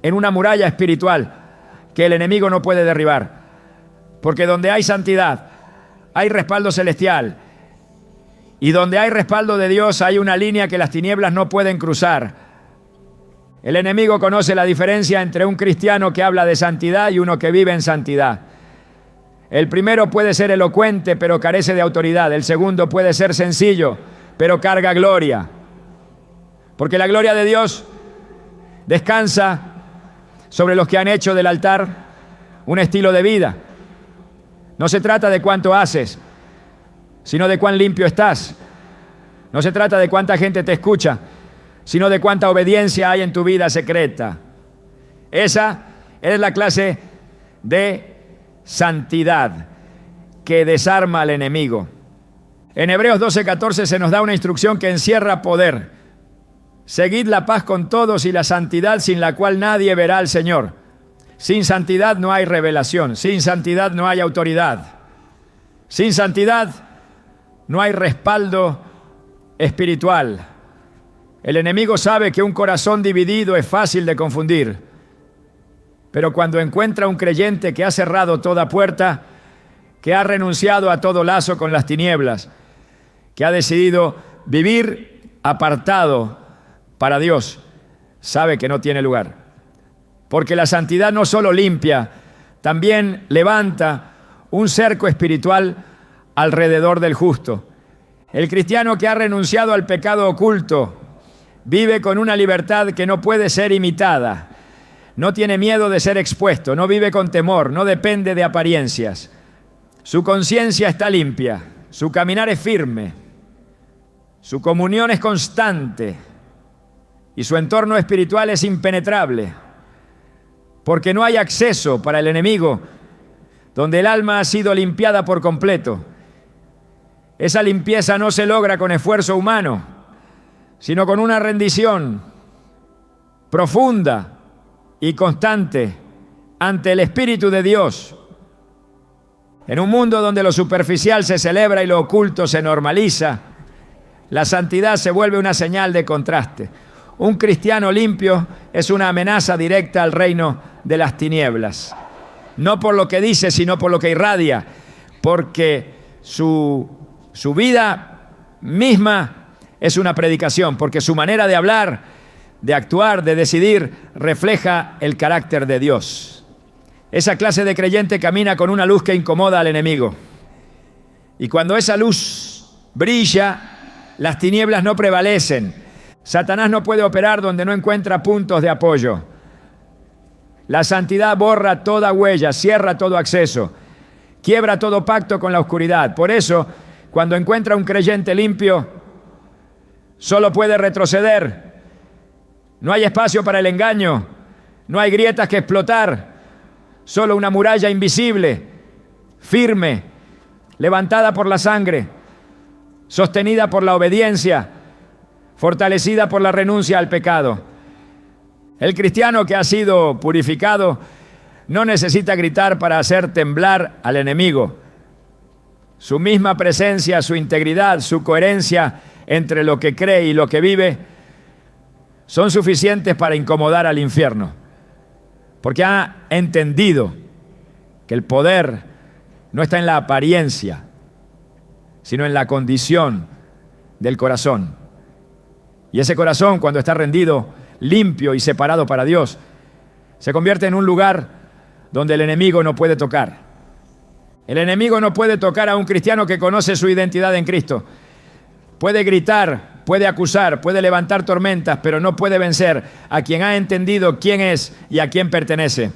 A: en una muralla espiritual que el enemigo no puede derribar. Porque donde hay santidad, hay respaldo celestial. Y donde hay respaldo de Dios, hay una línea que las tinieblas no pueden cruzar. El enemigo conoce la diferencia entre un cristiano que habla de santidad y uno que vive en santidad. El primero puede ser elocuente, pero carece de autoridad. El segundo puede ser sencillo, pero carga gloria. Porque la gloria de Dios descansa sobre los que han hecho del altar un estilo de vida. No se trata de cuánto haces, sino de cuán limpio estás. No se trata de cuánta gente te escucha, sino de cuánta obediencia hay en tu vida secreta. Esa es la clase de santidad que desarma al enemigo. En Hebreos 12:14 se nos da una instrucción que encierra poder. Seguid la paz con todos y la santidad sin la cual nadie verá al Señor. Sin santidad no hay revelación, sin santidad no hay autoridad. Sin santidad no hay respaldo espiritual. El enemigo sabe que un corazón dividido es fácil de confundir. Pero cuando encuentra un creyente que ha cerrado toda puerta, que ha renunciado a todo lazo con las tinieblas, que ha decidido vivir apartado para Dios, sabe que no tiene lugar. Porque la santidad no solo limpia, también levanta un cerco espiritual alrededor del justo. El cristiano que ha renunciado al pecado oculto vive con una libertad que no puede ser imitada. No tiene miedo de ser expuesto, no vive con temor, no depende de apariencias. Su conciencia está limpia, su caminar es firme, su comunión es constante y su entorno espiritual es impenetrable. Porque no hay acceso para el enemigo donde el alma ha sido limpiada por completo. Esa limpieza no se logra con esfuerzo humano, sino con una rendición profunda y constante ante el Espíritu de Dios. En un mundo donde lo superficial se celebra y lo oculto se normaliza, la santidad se vuelve una señal de contraste. Un cristiano limpio es una amenaza directa al reino de las tinieblas. No por lo que dice, sino por lo que irradia, porque su vida misma es una predicación, porque su manera de hablar, de actuar, de decidir, refleja el carácter de Dios. Esa clase de creyente camina con una luz que incomoda al enemigo. Y cuando esa luz brilla, las tinieblas no prevalecen. Satanás no puede operar donde no encuentra puntos de apoyo. La santidad borra toda huella, cierra todo acceso, quiebra todo pacto con la oscuridad. Por eso, cuando encuentra un creyente limpio, solo puede retroceder. No hay espacio para el engaño, no hay grietas que explotar, solo una muralla invisible, firme, levantada por la sangre, sostenida por la obediencia, fortalecida por la renuncia al pecado. El cristiano que ha sido purificado no necesita gritar para hacer temblar al enemigo. Su misma presencia, su integridad, su coherencia entre lo que cree y lo que vive son suficientes para incomodar al infierno, porque ha entendido que el poder no está en la apariencia, sino en la condición del corazón. Y ese corazón, cuando está rendido, limpio y separado para Dios, se convierte en un lugar donde el enemigo no puede tocar. El enemigo no puede tocar a un cristiano que conoce su identidad en Cristo. Puede gritar, puede acusar, puede levantar tormentas, pero no puede vencer a quien ha entendido quién es y a quién pertenece.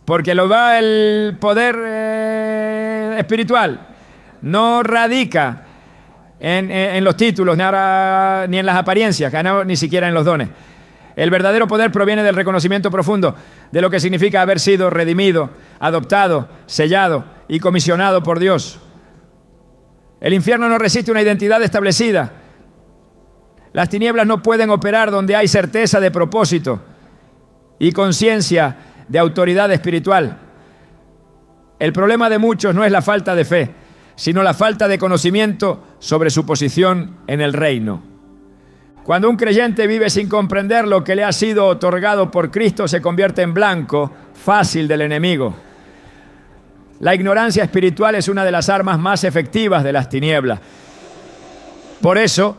A: Porque lo va el poder espiritual. No radica en los títulos, ni en las apariencias, ni siquiera en los dones. El verdadero poder proviene del reconocimiento profundo de lo que significa haber sido redimido, adoptado, sellado y comisionado por Dios. El infierno no resiste una identidad establecida. Las tinieblas no pueden operar donde hay certeza de propósito y conciencia de autoridad espiritual. El problema de muchos no es la falta de fe, sino la falta de conocimiento sobre su posición en el reino. Cuando un creyente vive sin comprender lo que le ha sido otorgado por Cristo, se convierte en blanco fácil del enemigo. La ignorancia espiritual es una de las armas más efectivas de las tinieblas. Por eso,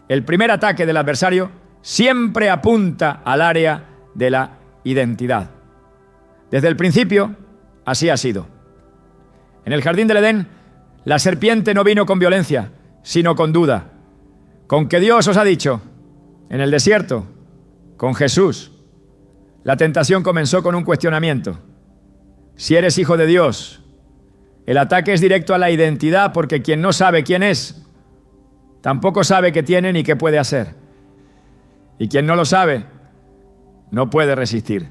A: el primer ataque del adversario siempre apunta al área de la identidad. Desde el principio, así ha sido. En el jardín del Edén, la serpiente no vino con violencia, sino con duda. ¿Con qué Dios os ha dicho? En el desierto, con Jesús. La tentación comenzó con un cuestionamiento. Si eres hijo de Dios, el ataque es directo a la identidad, porque quien no sabe quién es, tampoco sabe qué tiene ni qué puede hacer. Y quien no lo sabe, no puede resistir.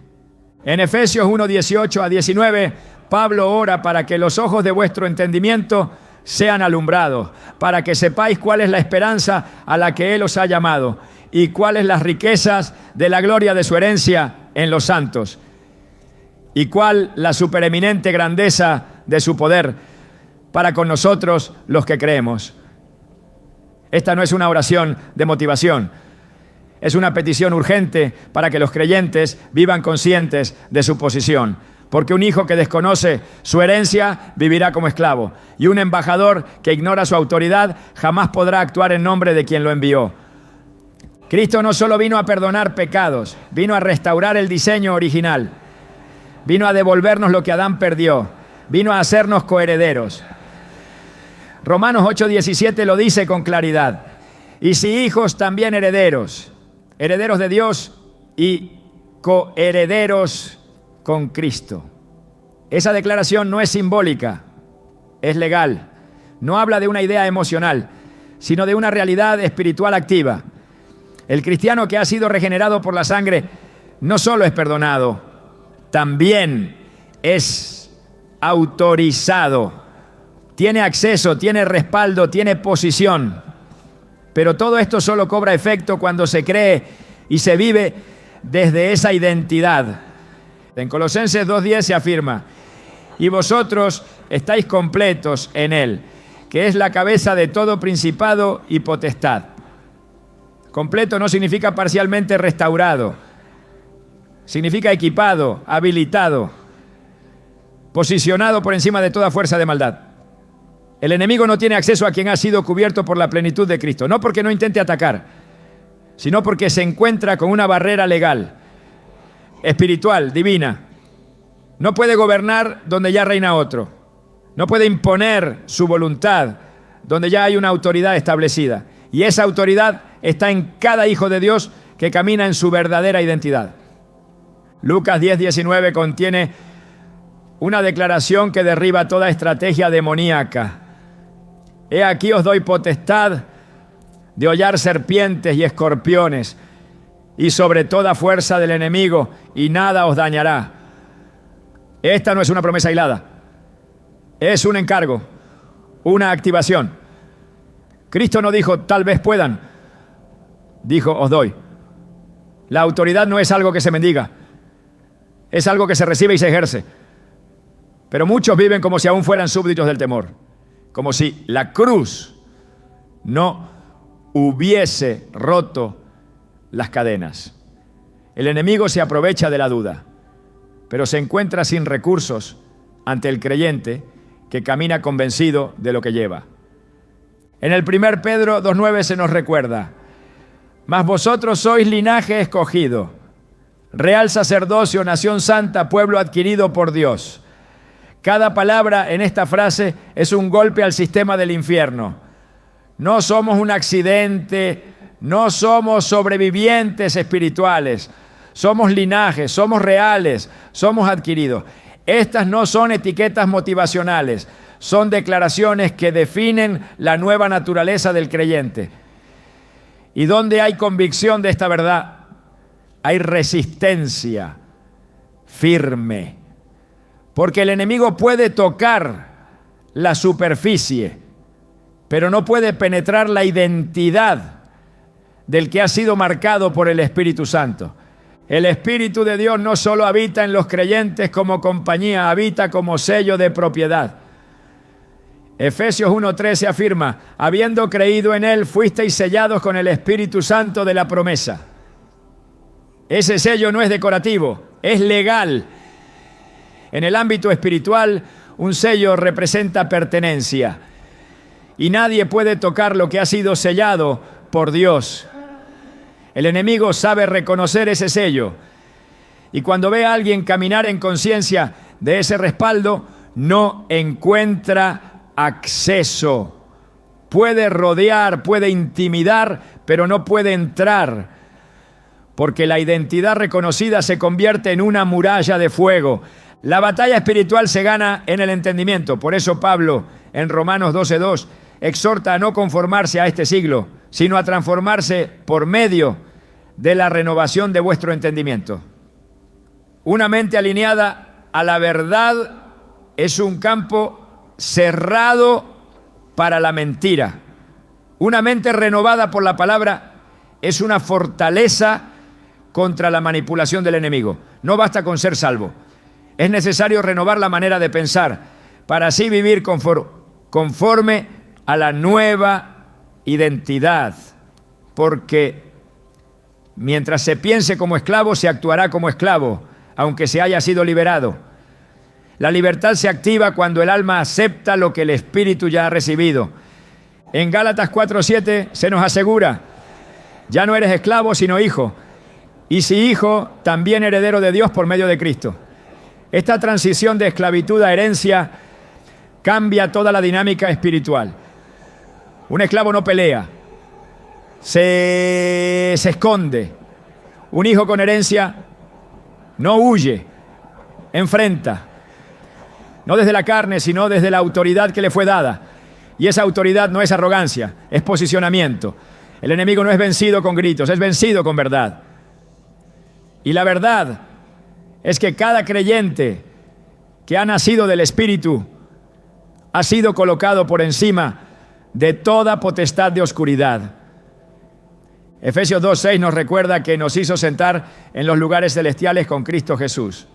A: En Efesios 1, 18 a 19, Pablo ora para que los ojos de vuestro entendimiento sean alumbrados, para que sepáis cuál es la esperanza a la que Él os ha llamado y cuáles las riquezas de la gloria de su herencia en los santos y cuál la supereminente grandeza de su poder para con nosotros los que creemos. Esta no es una oración de motivación, es una petición urgente para que los creyentes vivan conscientes de su posición. Porque un hijo que desconoce su herencia vivirá como esclavo, y un embajador que ignora su autoridad jamás podrá actuar en nombre de quien lo envió. Cristo no solo vino a perdonar pecados, vino a restaurar el diseño original, vino a devolvernos lo que Adán perdió, vino a hacernos coherederos. Romanos 8:17 lo dice con claridad. Y si hijos, también herederos, herederos de Dios y coherederos con Cristo. Esa declaración no es simbólica, es legal. No habla de una idea emocional, sino de una realidad espiritual activa. El cristiano que ha sido regenerado por la sangre no solo es perdonado, también es autorizado. Tiene acceso, tiene respaldo, tiene posición. Pero todo esto solo cobra efecto cuando se cree y se vive desde esa identidad. En Colosenses 2:10 se afirma: y vosotros estáis completos en Él, que es la cabeza de todo principado y potestad. Completo no significa parcialmente restaurado, significa equipado, habilitado, posicionado por encima de toda fuerza de maldad. El enemigo no tiene acceso a quien ha sido cubierto por la plenitud de Cristo, no porque no intente atacar, sino porque se encuentra con una barrera legal, espiritual, divina. No puede gobernar donde ya reina otro. No puede imponer su voluntad donde ya hay una autoridad establecida. Y esa autoridad está en cada hijo de Dios que camina en su verdadera identidad. Lucas 10:19 contiene una declaración que derriba toda estrategia demoníaca. He aquí os doy potestad de hollar serpientes y escorpiones y sobre toda fuerza del enemigo, y nada os dañará. Esta no es una promesa aislada, es un encargo, una activación. Cristo no dijo, tal vez puedan. Dijo, os doy. La autoridad no es algo que se mendiga. Es algo que se recibe y se ejerce. Pero muchos viven como si aún fueran súbditos del temor. Como si la cruz no hubiese roto las cadenas. El enemigo se aprovecha de la duda, pero se encuentra sin recursos ante el creyente que camina convencido de lo que lleva. En el 1 Pedro 2:9 se nos recuerda, mas vosotros sois linaje escogido, real sacerdocio, nación santa, pueblo adquirido por Dios. Cada palabra en esta frase es un golpe al sistema del infierno. No somos un accidente, no somos sobrevivientes espirituales, somos linajes, somos reales, somos adquiridos. Estas no son etiquetas motivacionales, son declaraciones que definen la nueva naturaleza del creyente. ¿Y dónde hay convicción de esta verdad? Hay resistencia firme. Porque el enemigo puede tocar la superficie, pero no puede penetrar la identidad del que ha sido marcado por el Espíritu Santo. El Espíritu de Dios no solo habita en los creyentes como compañía, habita como sello de propiedad. Efesios 1:13 afirma, habiendo creído en Él, fuisteis sellados con el Espíritu Santo de la promesa. Ese sello no es decorativo, es legal. En el ámbito espiritual, un sello representa pertenencia. Y nadie puede tocar lo que ha sido sellado por Dios. El enemigo sabe reconocer ese sello. Y cuando ve a alguien caminar en conciencia de ese respaldo, no encuentra acceso. Puede rodear, puede intimidar, pero no puede entrar. Porque la identidad reconocida se convierte en una muralla de fuego. La batalla espiritual se gana en el entendimiento. Por eso Pablo, en Romanos 12:2, exhorta a no conformarse a este siglo, sino a transformarse por medio de la renovación de vuestro entendimiento. Una mente alineada a la verdad es un campo cerrado para la mentira. Una mente renovada por la palabra es una fortaleza contra la manipulación del enemigo. No basta con ser salvo. Es necesario renovar la manera de pensar para así vivir conforme a la nueva identidad. Porque mientras se piense como esclavo, se actuará como esclavo, aunque se haya sido liberado. La libertad se activa cuando el alma acepta lo que el Espíritu ya ha recibido. En Gálatas 4:7 se nos asegura, ya no eres esclavo, sino hijo. Y si hijo, también heredero de Dios por medio de Cristo. Esta transición de esclavitud a herencia cambia toda la dinámica espiritual. Un esclavo no pelea, se esconde. Un hijo con herencia no huye, enfrenta. No desde la carne, sino desde la autoridad que le fue dada. Y esa autoridad no es arrogancia, es posicionamiento. El enemigo no es vencido con gritos, es vencido con verdad. Y la verdad es que cada creyente que ha nacido del Espíritu ha sido colocado por encima de toda potestad de oscuridad. Efesios 2:6 nos recuerda que nos hizo sentar en los lugares celestiales con Cristo Jesús.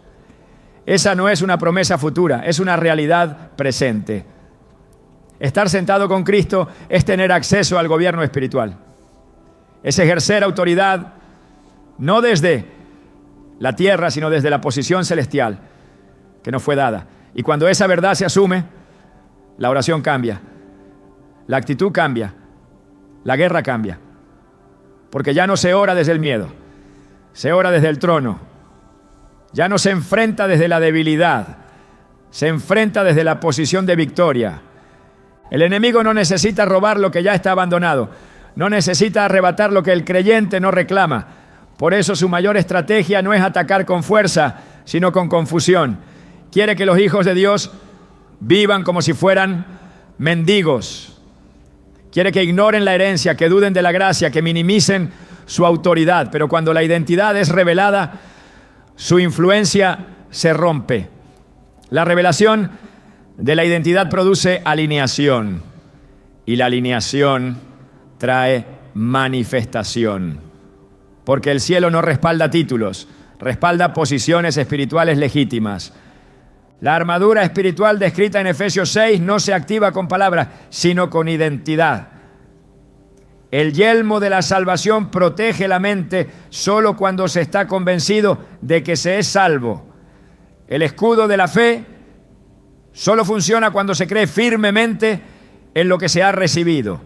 A: Esa no es una promesa futura, es una realidad presente. Estar sentado con Cristo es tener acceso al gobierno espiritual. Es ejercer autoridad no desde la tierra, sino desde la posición celestial que nos fue dada. Y cuando esa verdad se asume, la oración cambia, la actitud cambia, la guerra cambia. Porque ya no se ora desde el miedo, se ora desde el trono. Ya no se enfrenta desde la debilidad, se enfrenta desde la posición de victoria. El enemigo no necesita robar lo que ya está abandonado, no necesita arrebatar lo que el creyente no reclama. Por eso su mayor estrategia no es atacar con fuerza, sino con confusión. Quiere que los hijos de Dios vivan como si fueran mendigos. Quiere que ignoren la herencia, que duden de la gracia, que minimicen su autoridad. Pero cuando la identidad es revelada, su influencia se rompe. La revelación De la identidad produce alineación y la alineación trae manifestación. Porque el cielo no respalda títulos, respalda posiciones espirituales legítimas. La armadura espiritual descrita en Efesios 6 no se activa con palabras, sino con identidad. El yelmo de la salvación protege la mente solo cuando se está convencido de que se es salvo. El escudo de la fe solo funciona cuando se cree firmemente en lo que se ha recibido.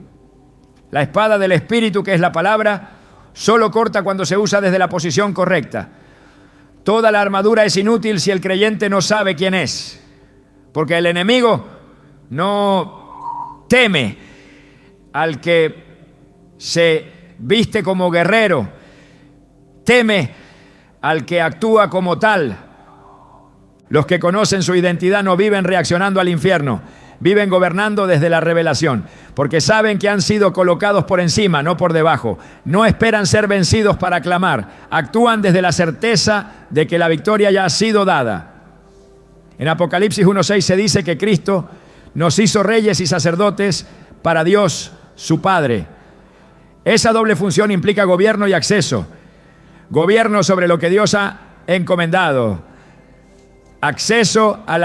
A: La espada del Espíritu, que es la palabra, solo corta cuando se usa desde la posición correcta. Toda la armadura es inútil si el creyente no sabe quién es, porque el enemigo no teme al que se viste como guerrero, teme al que actúa como tal. Los que conocen su identidad no viven reaccionando al infierno, viven gobernando desde la revelación, porque saben que han sido colocados por encima, no por debajo. No esperan ser vencidos para clamar, actúan desde la certeza de que la victoria ya ha sido dada. En Apocalipsis 1:6 se dice que Cristo nos hizo reyes y sacerdotes para Dios, su Padre. Esa doble función implica gobierno y acceso. Gobierno sobre lo que Dios ha encomendado. Acceso a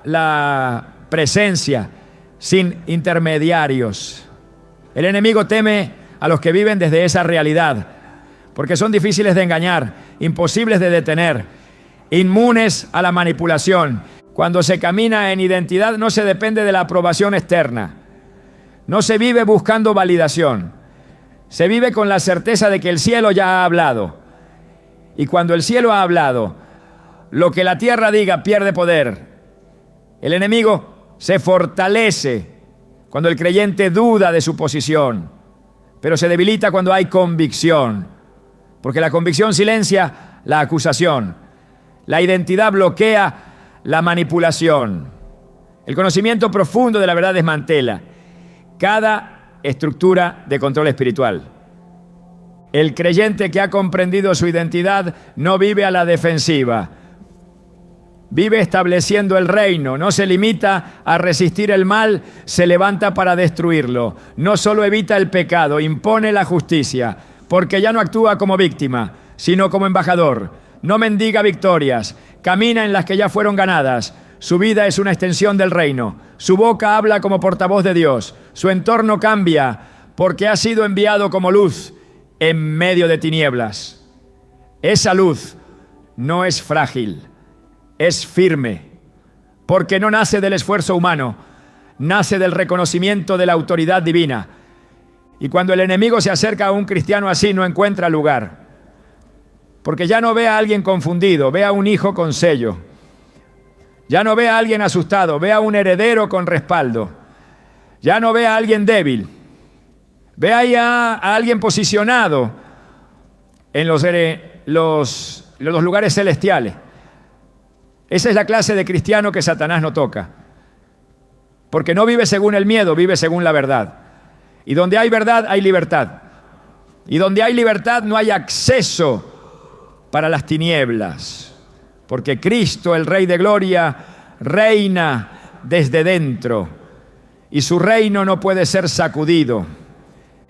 A: la presencia sin intermediarios. El enemigo teme a los que viven desde esa realidad, porque son difíciles de engañar, imposibles de detener, inmunes a la manipulación. Cuando se camina en identidad no se depende de la aprobación externa. No se vive buscando validación. Se vive con la certeza de que el cielo ya ha hablado. Y cuando el cielo ha hablado, lo que la tierra diga pierde poder. El enemigo se fortalece cuando el creyente duda de su posición, pero se debilita cuando hay convicción, porque la convicción silencia la acusación. La identidad bloquea la manipulación. El conocimiento profundo de la verdad desmantela cada estructura de control espiritual. El creyente que ha comprendido su identidad no vive a la defensiva. Vive estableciendo el reino, no se limita a resistir el mal, se levanta para destruirlo. No solo evita el pecado, impone la justicia, porque ya no actúa como víctima, sino como embajador. No mendiga victorias, camina en las que ya fueron ganadas. Su vida es una extensión del reino. Su boca habla como portavoz de Dios. Su entorno cambia porque ha sido enviado como luz en medio de tinieblas. Esa luz no es frágil. Es firme, porque no nace del esfuerzo humano, nace del reconocimiento de la autoridad divina. Y cuando el enemigo se acerca a un cristiano así, no encuentra lugar, porque ya no ve a alguien confundido, ve a un hijo con sello. Ya no ve a alguien asustado, ve a un heredero con respaldo. Ya no ve a alguien débil, ve ahí a alguien posicionado en los lugares celestiales. Esa es la clase de cristiano que Satanás no toca. Porque no vive según el miedo, vive según la verdad. Y donde hay verdad, hay libertad. Y donde hay libertad, no hay acceso para las tinieblas. Porque Cristo, el Rey de Gloria, reina desde dentro. Y su reino no puede ser sacudido.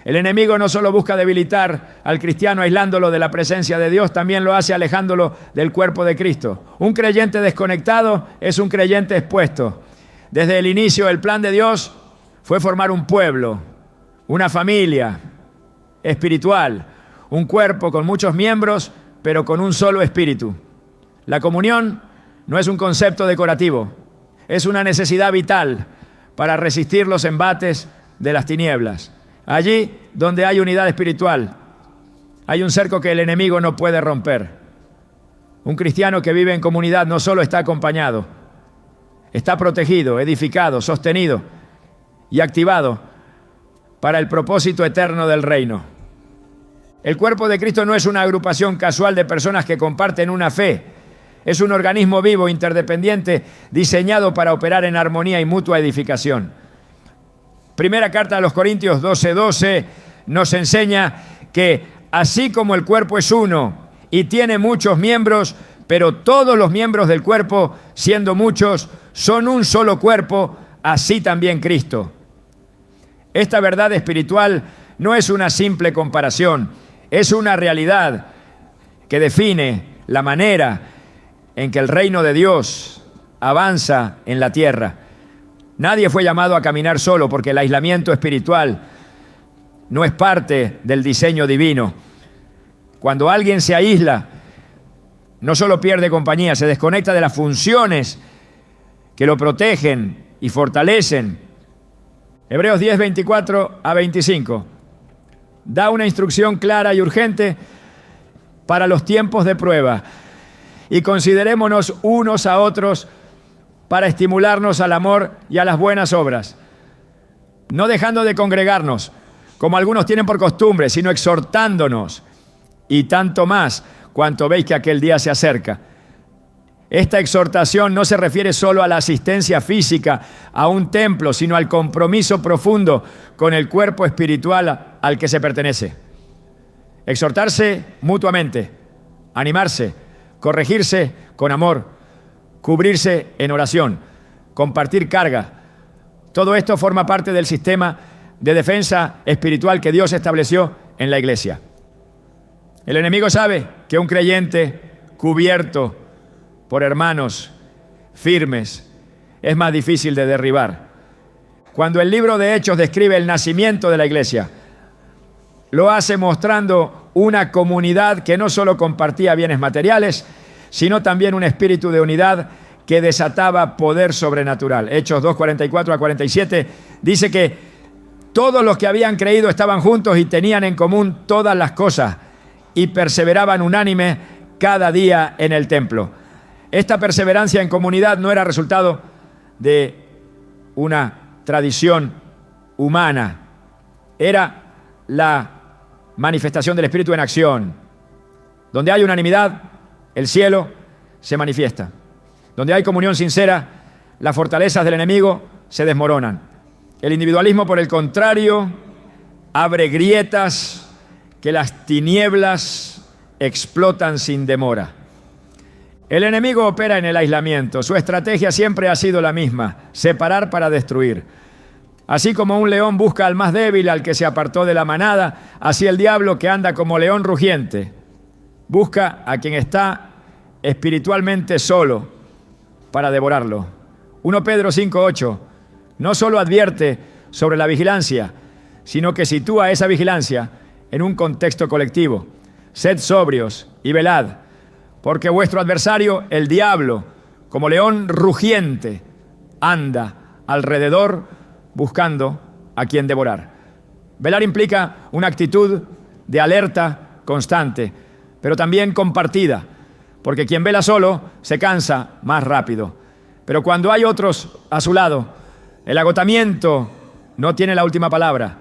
A: El enemigo no solo busca debilitar al cristiano aislándolo de la presencia de Dios, también lo hace alejándolo del cuerpo de Cristo. Un creyente desconectado es un creyente expuesto. Desde el inicio, el plan de Dios fue formar un pueblo, una familia espiritual, un cuerpo con muchos miembros, pero con un solo espíritu. La comunión no es un concepto decorativo, es una necesidad vital para resistir los embates de las tinieblas. Allí donde hay unidad espiritual, hay un cerco que el enemigo no puede romper. Un cristiano que vive en comunidad no solo está acompañado, está protegido, edificado, sostenido y activado para el propósito eterno del reino. El cuerpo de Cristo no es una agrupación casual de personas que comparten una fe. Es un organismo vivo, interdependiente, diseñado para operar en armonía y mutua edificación. Primera carta a los Corintios 12:12 nos enseña que así como el cuerpo es uno y tiene muchos miembros, pero todos los miembros del cuerpo, siendo muchos, son un solo cuerpo, así también Cristo. Esta verdad espiritual no es una simple comparación, es una realidad que define la manera en que el reino de Dios avanza en la tierra. Nadie fue llamado a caminar solo, porque el aislamiento espiritual no es parte del diseño divino. Cuando alguien se aísla, no solo pierde compañía, se desconecta de las funciones que lo protegen y fortalecen. Hebreos 10, 24 a 25 da una instrucción clara y urgente para los tiempos de prueba. Y considerémonos unos a otros para estimularnos al amor y a las buenas obras, no dejando de congregarnos, como algunos tienen por costumbre, sino exhortándonos, y tanto más cuanto veis que aquel día se acerca. Esta exhortación no se refiere solo a la asistencia física a un templo, sino al compromiso profundo con el cuerpo espiritual al que se pertenece. Exhortarse mutuamente, animarse, corregirse con amor, cubrirse en oración, compartir carga. Todo esto forma parte del sistema de defensa espiritual que Dios estableció en la iglesia. El enemigo sabe que un creyente cubierto por hermanos firmes es más difícil de derribar. Cuando el libro de Hechos describe el nacimiento de la iglesia, lo hace mostrando una comunidad que no solo compartía bienes materiales, sino también un espíritu de unidad que desataba poder sobrenatural. Hechos 2, 44 a 47 dice que todos los que habían creído estaban juntos y tenían en común todas las cosas y perseveraban unánime cada día en el templo. Esta perseverancia en comunidad no era resultado de una tradición humana, era la manifestación del Espíritu en acción. Donde hay unanimidad, el cielo se manifiesta. Donde hay comunión sincera, las fortalezas del enemigo se desmoronan. El individualismo, por el contrario, abre grietas que las tinieblas explotan sin demora. El enemigo opera en el aislamiento. Su estrategia siempre ha sido la misma: separar para destruir. Así como un león busca al más débil, al que se apartó de la manada, así el diablo, que anda como león rugiente, busca a quien está espiritualmente solo para devorarlo. 1 Pedro 5:8 no solo advierte sobre la vigilancia, sino que sitúa esa vigilancia en un contexto colectivo. Sed sobrios y velad, porque vuestro adversario, el diablo, como león rugiente, anda alrededor buscando a quien devorar. Velar implica una actitud de alerta constante, pero también compartida, porque quien vela solo se cansa más rápido. Pero cuando hay otros a su lado, el agotamiento no tiene la última palabra.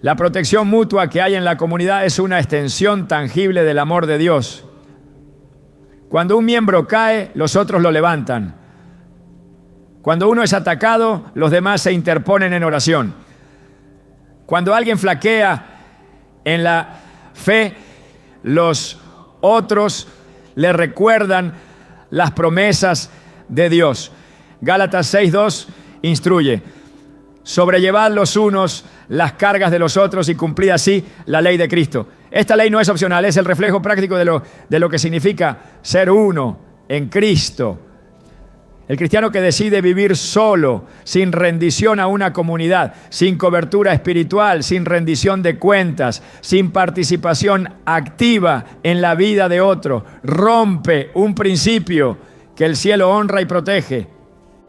A: La protección mutua que hay en la comunidad es una extensión tangible del amor de Dios. Cuando un miembro cae, los otros lo levantan. Cuando uno es atacado, los demás se interponen en oración. Cuando alguien flaquea en la fe, los otros le recuerdan las promesas de Dios. Gálatas 6:2 instruye: sobrellevad los unos las cargas de los otros y cumplid así la ley de Cristo. Esta ley no es opcional, es el reflejo práctico de lo que significa ser uno en Cristo. El cristiano que decide vivir solo, sin rendición a una comunidad, sin cobertura espiritual, sin rendición de cuentas, sin participación activa en la vida de otro, rompe un principio que el cielo honra y protege.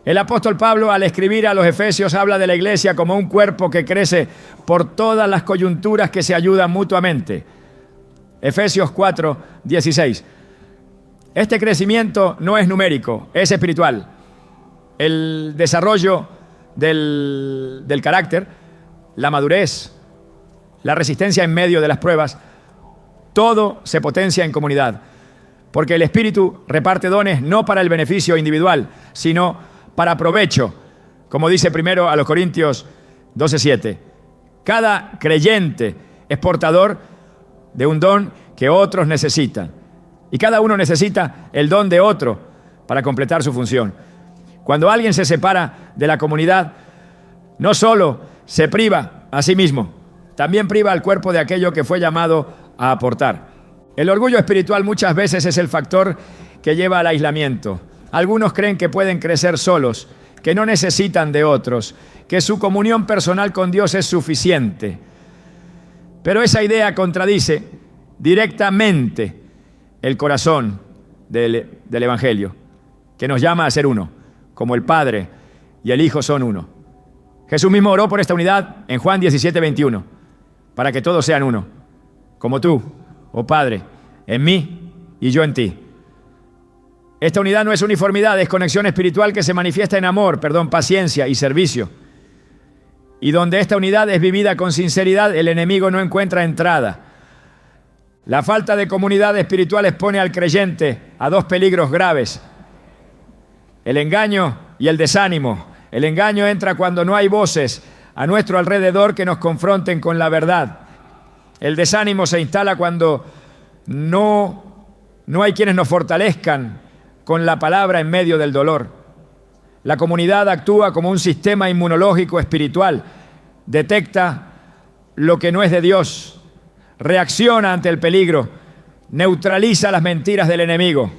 A: El apóstol Pablo, al escribir a los Efesios, habla de la iglesia como un cuerpo que crece por todas las coyunturas que se ayudan mutuamente. Efesios 4:16. Este crecimiento no es numérico, es espiritual. El desarrollo del carácter, la madurez, la resistencia en medio de las pruebas, todo se potencia en comunidad. Porque el Espíritu reparte dones no para el beneficio individual, sino para provecho, como dice primero a los Corintios 12:7. Cada creyente es portador de un don que otros necesitan. Y cada uno necesita el don de otro para completar su función. Cuando alguien se separa de la comunidad, no solo se priva a sí mismo, también priva al cuerpo de aquello que fue llamado a aportar. El orgullo espiritual muchas veces es el factor que lleva al aislamiento. Algunos creen que pueden crecer solos, que no necesitan de otros, que su comunión personal con Dios es suficiente. Pero esa idea contradice directamente el corazón del Evangelio, que nos llama a ser uno, como el Padre y el Hijo son uno. Jesús mismo oró por esta unidad en Juan 17:21, para que todos sean uno, como tú, oh Padre, en mí y yo en ti. Esta unidad no es uniformidad, es conexión espiritual que se manifiesta en amor, paciencia y servicio. Y donde esta unidad es vivida con sinceridad, el enemigo no encuentra entrada. La falta de comunidad espiritual expone al creyente a dos peligros graves: el engaño y el desánimo. El engaño entra cuando no hay voces a nuestro alrededor que nos confronten con la verdad. El desánimo se instala cuando no hay quienes nos fortalezcan con la palabra en medio del dolor. La comunidad actúa como un sistema inmunológico espiritual. Detecta lo que no es de Dios, reacciona ante el peligro, neutraliza las mentiras del enemigo.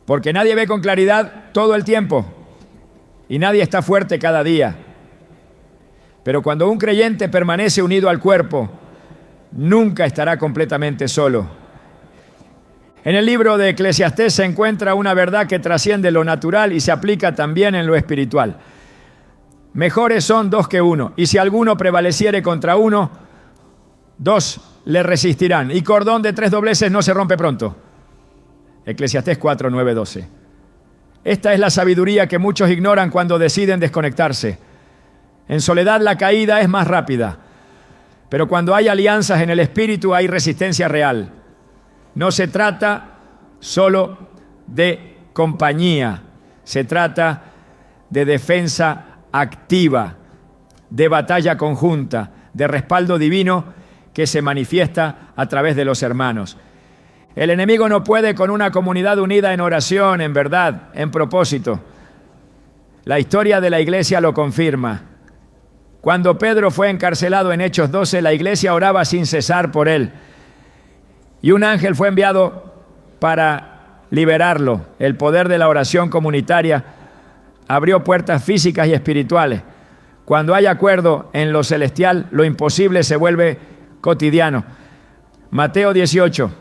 A: Porque nadie ve con claridad todo el tiempo y nadie está fuerte cada día. Pero cuando un creyente permanece unido al cuerpo, nunca estará completamente solo. En el libro de Eclesiastés se encuentra una verdad que trasciende lo natural y se aplica también en lo espiritual. Mejores son dos que uno, y si alguno prevaleciere contra uno, dos le resistirán, y cordón de 3 dobleces no se rompe pronto. Eclesiastés 4, 9, 12. Esta es la sabiduría que muchos ignoran cuando deciden desconectarse. En soledad la caída es más rápida, pero cuando hay alianzas en el espíritu hay resistencia real. No se trata solo de compañía, se trata de defensa activa, de batalla conjunta, de respaldo divino que se manifiesta a través de los hermanos. El enemigo no puede con una comunidad unida en oración, en verdad, en propósito. La historia de la iglesia lo confirma. Cuando Pedro fue encarcelado en Hechos 12, la iglesia oraba sin cesar por él. Y un ángel fue enviado para liberarlo. El poder de la oración comunitaria abrió puertas físicas y espirituales. Cuando hay acuerdo en lo celestial, lo imposible se vuelve cotidiano. Mateo 18,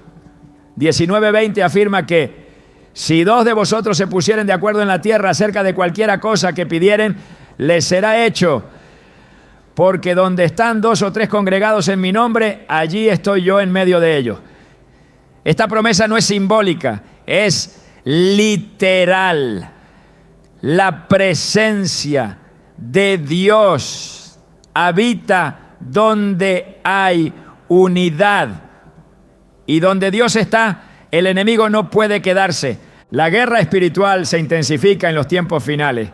A: 19-20 afirma que si 2 de vosotros se pusieren de acuerdo en la tierra acerca de cualquiera cosa que pidieren, les será hecho. Porque donde están 2 o 3 congregados en mi nombre, allí estoy yo en medio de ellos. Esta promesa no es simbólica, es literal. La presencia de Dios habita donde hay unidad. Y donde Dios está, el enemigo no puede quedarse. La guerra espiritual se intensifica en los tiempos finales.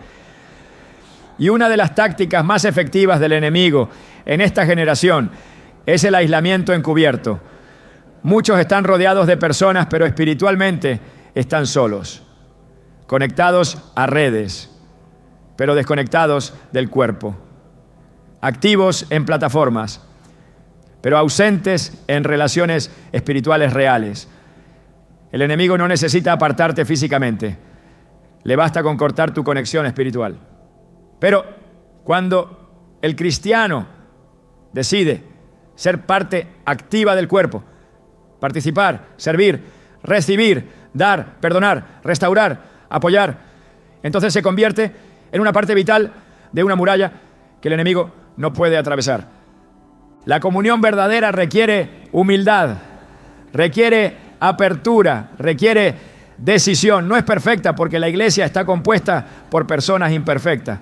A: Y una de las tácticas más efectivas del enemigo en esta generación es el aislamiento encubierto. Muchos están rodeados de personas, pero espiritualmente están solos, conectados a redes, pero desconectados del cuerpo, activos en plataformas, pero ausentes en relaciones espirituales reales. El enemigo no necesita apartarte físicamente, le basta con cortar tu conexión espiritual. Pero cuando el cristiano decide ser parte activa del cuerpo, participar, servir, recibir, dar, perdonar, restaurar, apoyar, entonces se convierte en una parte vital de una muralla que el enemigo no puede atravesar. La comunión verdadera requiere humildad, requiere apertura, requiere decisión. No es perfecta porque la iglesia está compuesta por personas imperfectas.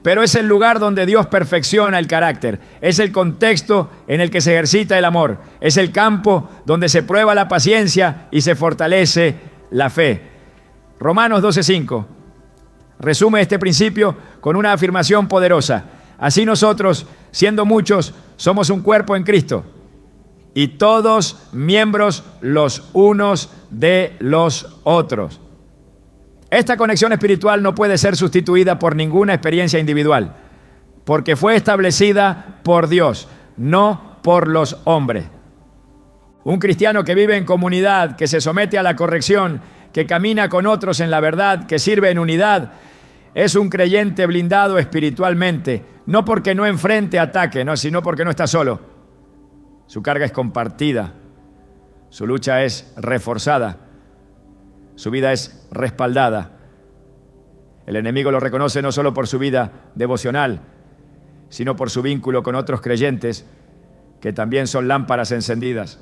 A: Pero es el lugar donde Dios perfecciona el carácter. Es el contexto en el que se ejercita el amor. Es el campo donde se prueba la paciencia y se fortalece la fe. Romanos 12:5 resume este principio con una afirmación poderosa. Así nosotros, siendo muchos, somos un cuerpo en Cristo y todos miembros los unos de los otros. Esta conexión espiritual no puede ser sustituida por ninguna experiencia individual, porque fue establecida por Dios, no por los hombres. Un cristiano que vive en comunidad, que se somete a la corrección, que camina con otros en la verdad, que sirve en unidad, es un creyente blindado espiritualmente, no porque no enfrente ataque, no, sino porque no está solo. Su carga es compartida, su lucha es reforzada, su vida es respaldada. El enemigo lo reconoce no solo por su vida devocional, sino por su vínculo con otros creyentes que también son lámparas encendidas.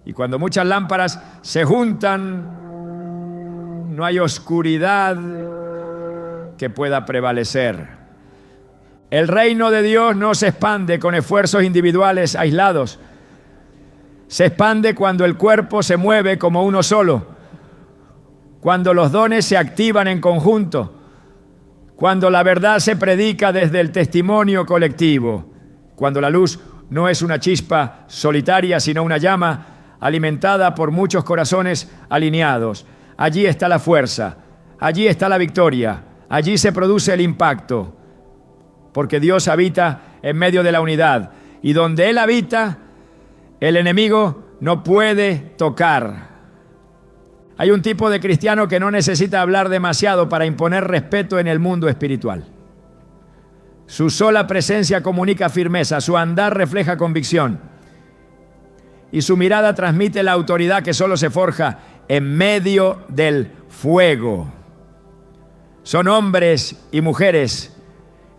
A: Y cuando muchas lámparas se juntan, no hay oscuridad que pueda prevalecer. El reino de Dios no se expande con esfuerzos individuales aislados. Se expande cuando el cuerpo se mueve como uno solo, cuando los dones se activan en conjunto, cuando la verdad se predica desde el testimonio colectivo, cuando la luz no es una chispa solitaria, sino una llama alimentada por muchos corazones alineados. Allí está la fuerza, allí está la victoria, allí se produce el impacto, porque Dios habita en medio de la unidad, y donde Él habita, el enemigo no puede tocar. Hay un tipo de cristiano que no necesita hablar demasiado para imponer respeto en el mundo espiritual. Su sola presencia comunica firmeza, su andar refleja convicción y su mirada transmite la autoridad que solo se forja en medio del fuego. Son hombres y mujeres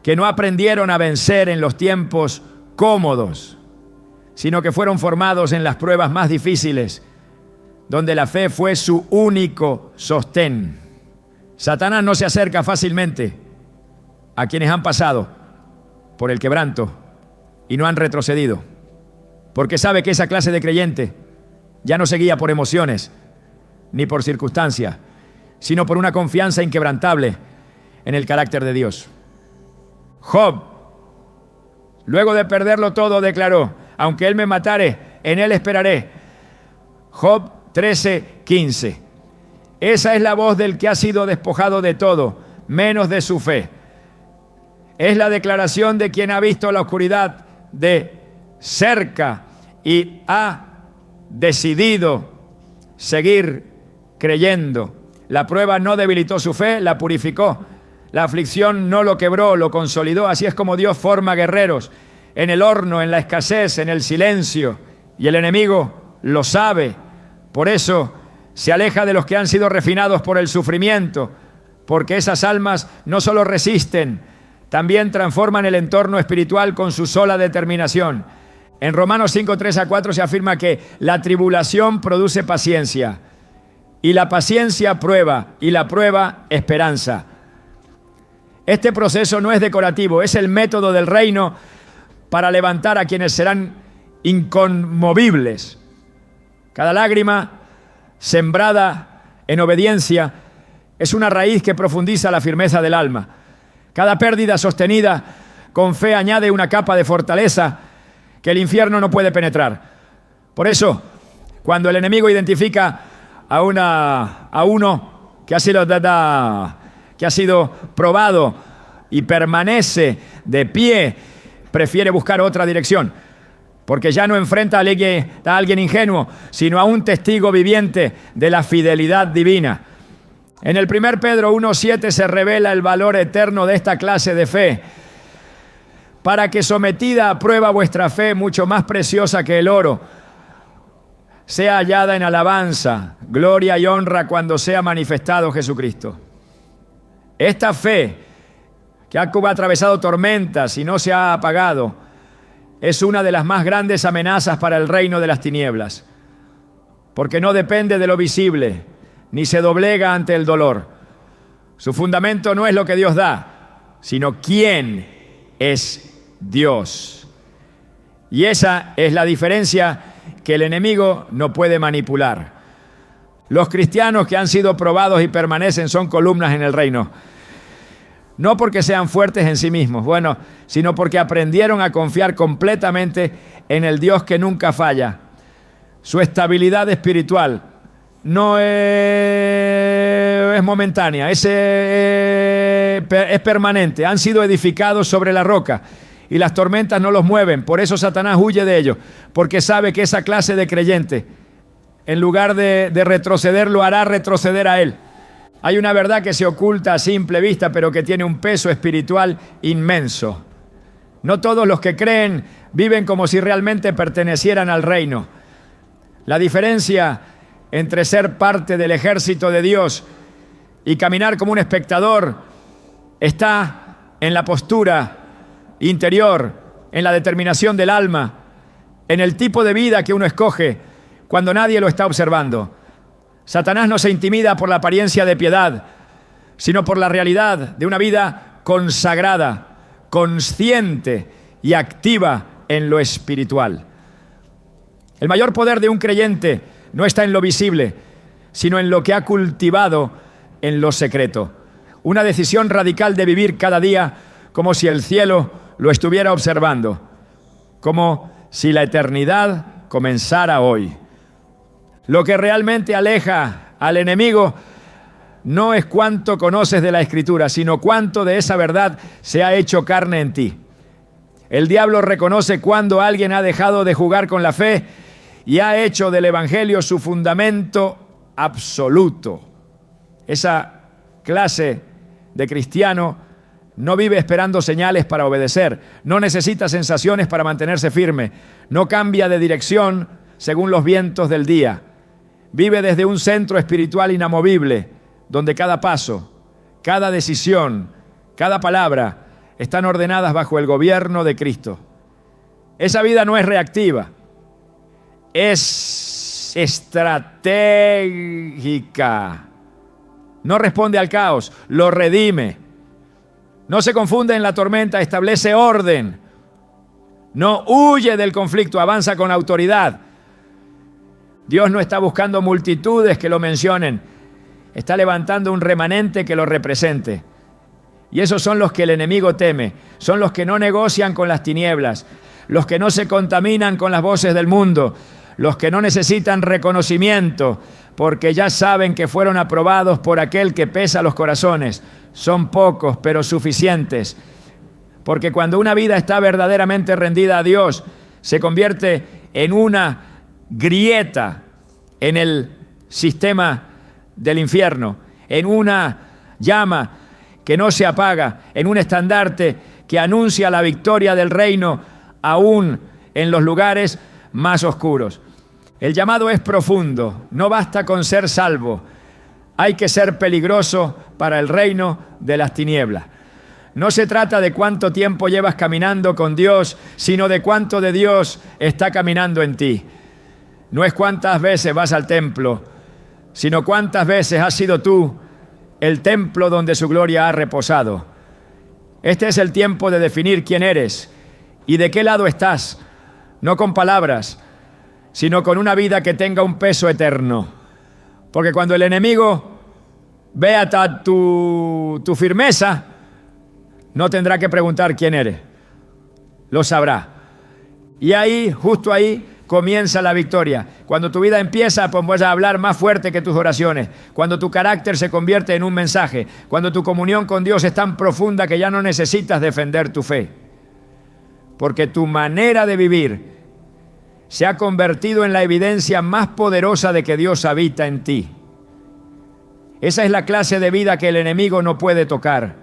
A: que no aprendieron a vencer en los tiempos cómodos, sino que fueron formados en las pruebas más difíciles, donde la fe fue su único sostén. Satanás no se acerca fácilmente a quienes han pasado por el quebranto y no han retrocedido, porque sabe que esa clase de creyente ya no se guía por emociones ni por circunstancias, sino por una confianza inquebrantable en el carácter de Dios. Job, luego de perderlo todo, declaró: aunque él me matare, en él esperaré. Job 13:15. Esa es la voz del que ha sido despojado de todo, menos de su fe. Es la declaración de quien ha visto la oscuridad de cerca y ha decidido seguir creyendo. La prueba no debilitó su fe, la purificó. La aflicción no lo quebró, lo consolidó. Así es como Dios forma guerreros en el horno, en la escasez, en el silencio. Y el enemigo lo sabe. Por eso se aleja de los que han sido refinados por el sufrimiento, porque esas almas no solo resisten, también transforman el entorno espiritual con su sola determinación. En Romanos 5:3-4 se afirma que la tribulación produce paciencia, y la paciencia prueba, y la prueba esperanza. Este proceso no es decorativo, es el método del reino para levantar a quienes serán inconmovibles. Cada lágrima sembrada en obediencia es una raíz que profundiza la firmeza del alma. Cada pérdida sostenida con fe añade una capa de fortaleza que el infierno no puede penetrar. Por eso, cuando el enemigo identifica a uno que ha sido probado y permanece de pie, prefiere buscar otra dirección, porque ya no enfrenta a alguien ingenuo, sino a un testigo viviente de la fidelidad divina. En el 1 Pedro 1:7 se revela el valor eterno de esta clase de fe, para que sometida a prueba vuestra fe, mucho más preciosa que el oro, sea hallada en alabanza, gloria y honra cuando sea manifestado Jesucristo. Esta fe, que ha atravesado tormentas y no se ha apagado, es una de las más grandes amenazas para el reino de las tinieblas, porque no depende de lo visible, ni se doblega ante el dolor. Su fundamento no es lo que Dios da, sino quién es Dios. Y esa es la diferencia que el enemigo no puede manipular. Los cristianos que han sido probados y permanecen son columnas en el reino. No porque sean fuertes en sí mismos, sino porque aprendieron a confiar completamente en el Dios que nunca falla. Su estabilidad espiritual no es es momentánea, es permanente. Han sido edificados sobre la roca y las tormentas no los mueven. Por eso Satanás huye de ellos, porque sabe que esa clase de creyente, en lugar de retroceder, lo hará retroceder a él. Hay una verdad que se oculta a simple vista, pero que tiene un peso espiritual inmenso. No todos los que creen viven como si realmente pertenecieran al reino. La diferencia entre ser parte del ejército de Dios y caminar como un espectador está en la postura interior, en la determinación del alma, en el tipo de vida que uno escoge cuando nadie lo está observando. Satanás no se intimida por la apariencia de piedad, sino por la realidad de una vida consagrada, consciente y activa en lo espiritual. El mayor poder de un creyente no está en lo visible, sino en lo que ha cultivado en lo secreto. Una decisión radical de vivir cada día como si el cielo lo estuviera observando, como si la eternidad comenzara hoy. Lo que realmente aleja al enemigo no es cuánto conoces de la Escritura, sino cuánto de esa verdad se ha hecho carne en ti. El diablo reconoce cuando alguien ha dejado de jugar con la fe y ha hecho del Evangelio su fundamento absoluto. Esa clase de cristiano no vive esperando señales para obedecer, no necesita sensaciones para mantenerse firme, no cambia de dirección según los vientos del día. Vive desde un centro espiritual inamovible, donde cada paso, cada decisión, cada palabra están ordenadas bajo el gobierno de Cristo. Esa vida no es reactiva, es estratégica. No responde al caos, lo redime. No se confunde en la tormenta, establece orden. No huye del conflicto, avanza con autoridad. Dios no está buscando multitudes que lo mencionen, está levantando un remanente que lo represente. Y esos son los que el enemigo teme, son los que no negocian con las tinieblas, los que no se contaminan con las voces del mundo, los que no necesitan reconocimiento, porque ya saben que fueron aprobados por aquel que pesa los corazones. Son pocos, pero suficientes. Porque cuando una vida está verdaderamente rendida a Dios, se convierte en una grieta en el sistema del infierno, en una llama que no se apaga, en un estandarte que anuncia la victoria del reino aún en los lugares más oscuros. El llamado es profundo, no basta con ser salvo, hay que ser peligroso para el reino de las tinieblas. No se trata de cuánto tiempo llevas caminando con Dios, sino de cuánto de Dios está caminando en ti. No es cuántas veces vas al templo, sino cuántas veces has sido tú el templo donde su gloria ha reposado. Este es el tiempo de definir quién eres y de qué lado estás, no con palabras, sino con una vida que tenga un peso eterno. Porque cuando el enemigo vea tu firmeza, no tendrá que preguntar quién eres, lo sabrá. Y ahí, justo ahí, comienza la victoria. Cuando tu vida empieza, pues vas a hablar más fuerte que tus oraciones. Cuando tu carácter se convierte en un mensaje. Cuando tu comunión con Dios es tan profunda que ya no necesitas defender tu fe. Porque tu manera de vivir se ha convertido en la evidencia más poderosa de que Dios habita en ti. Esa es la clase de vida que el enemigo no puede tocar.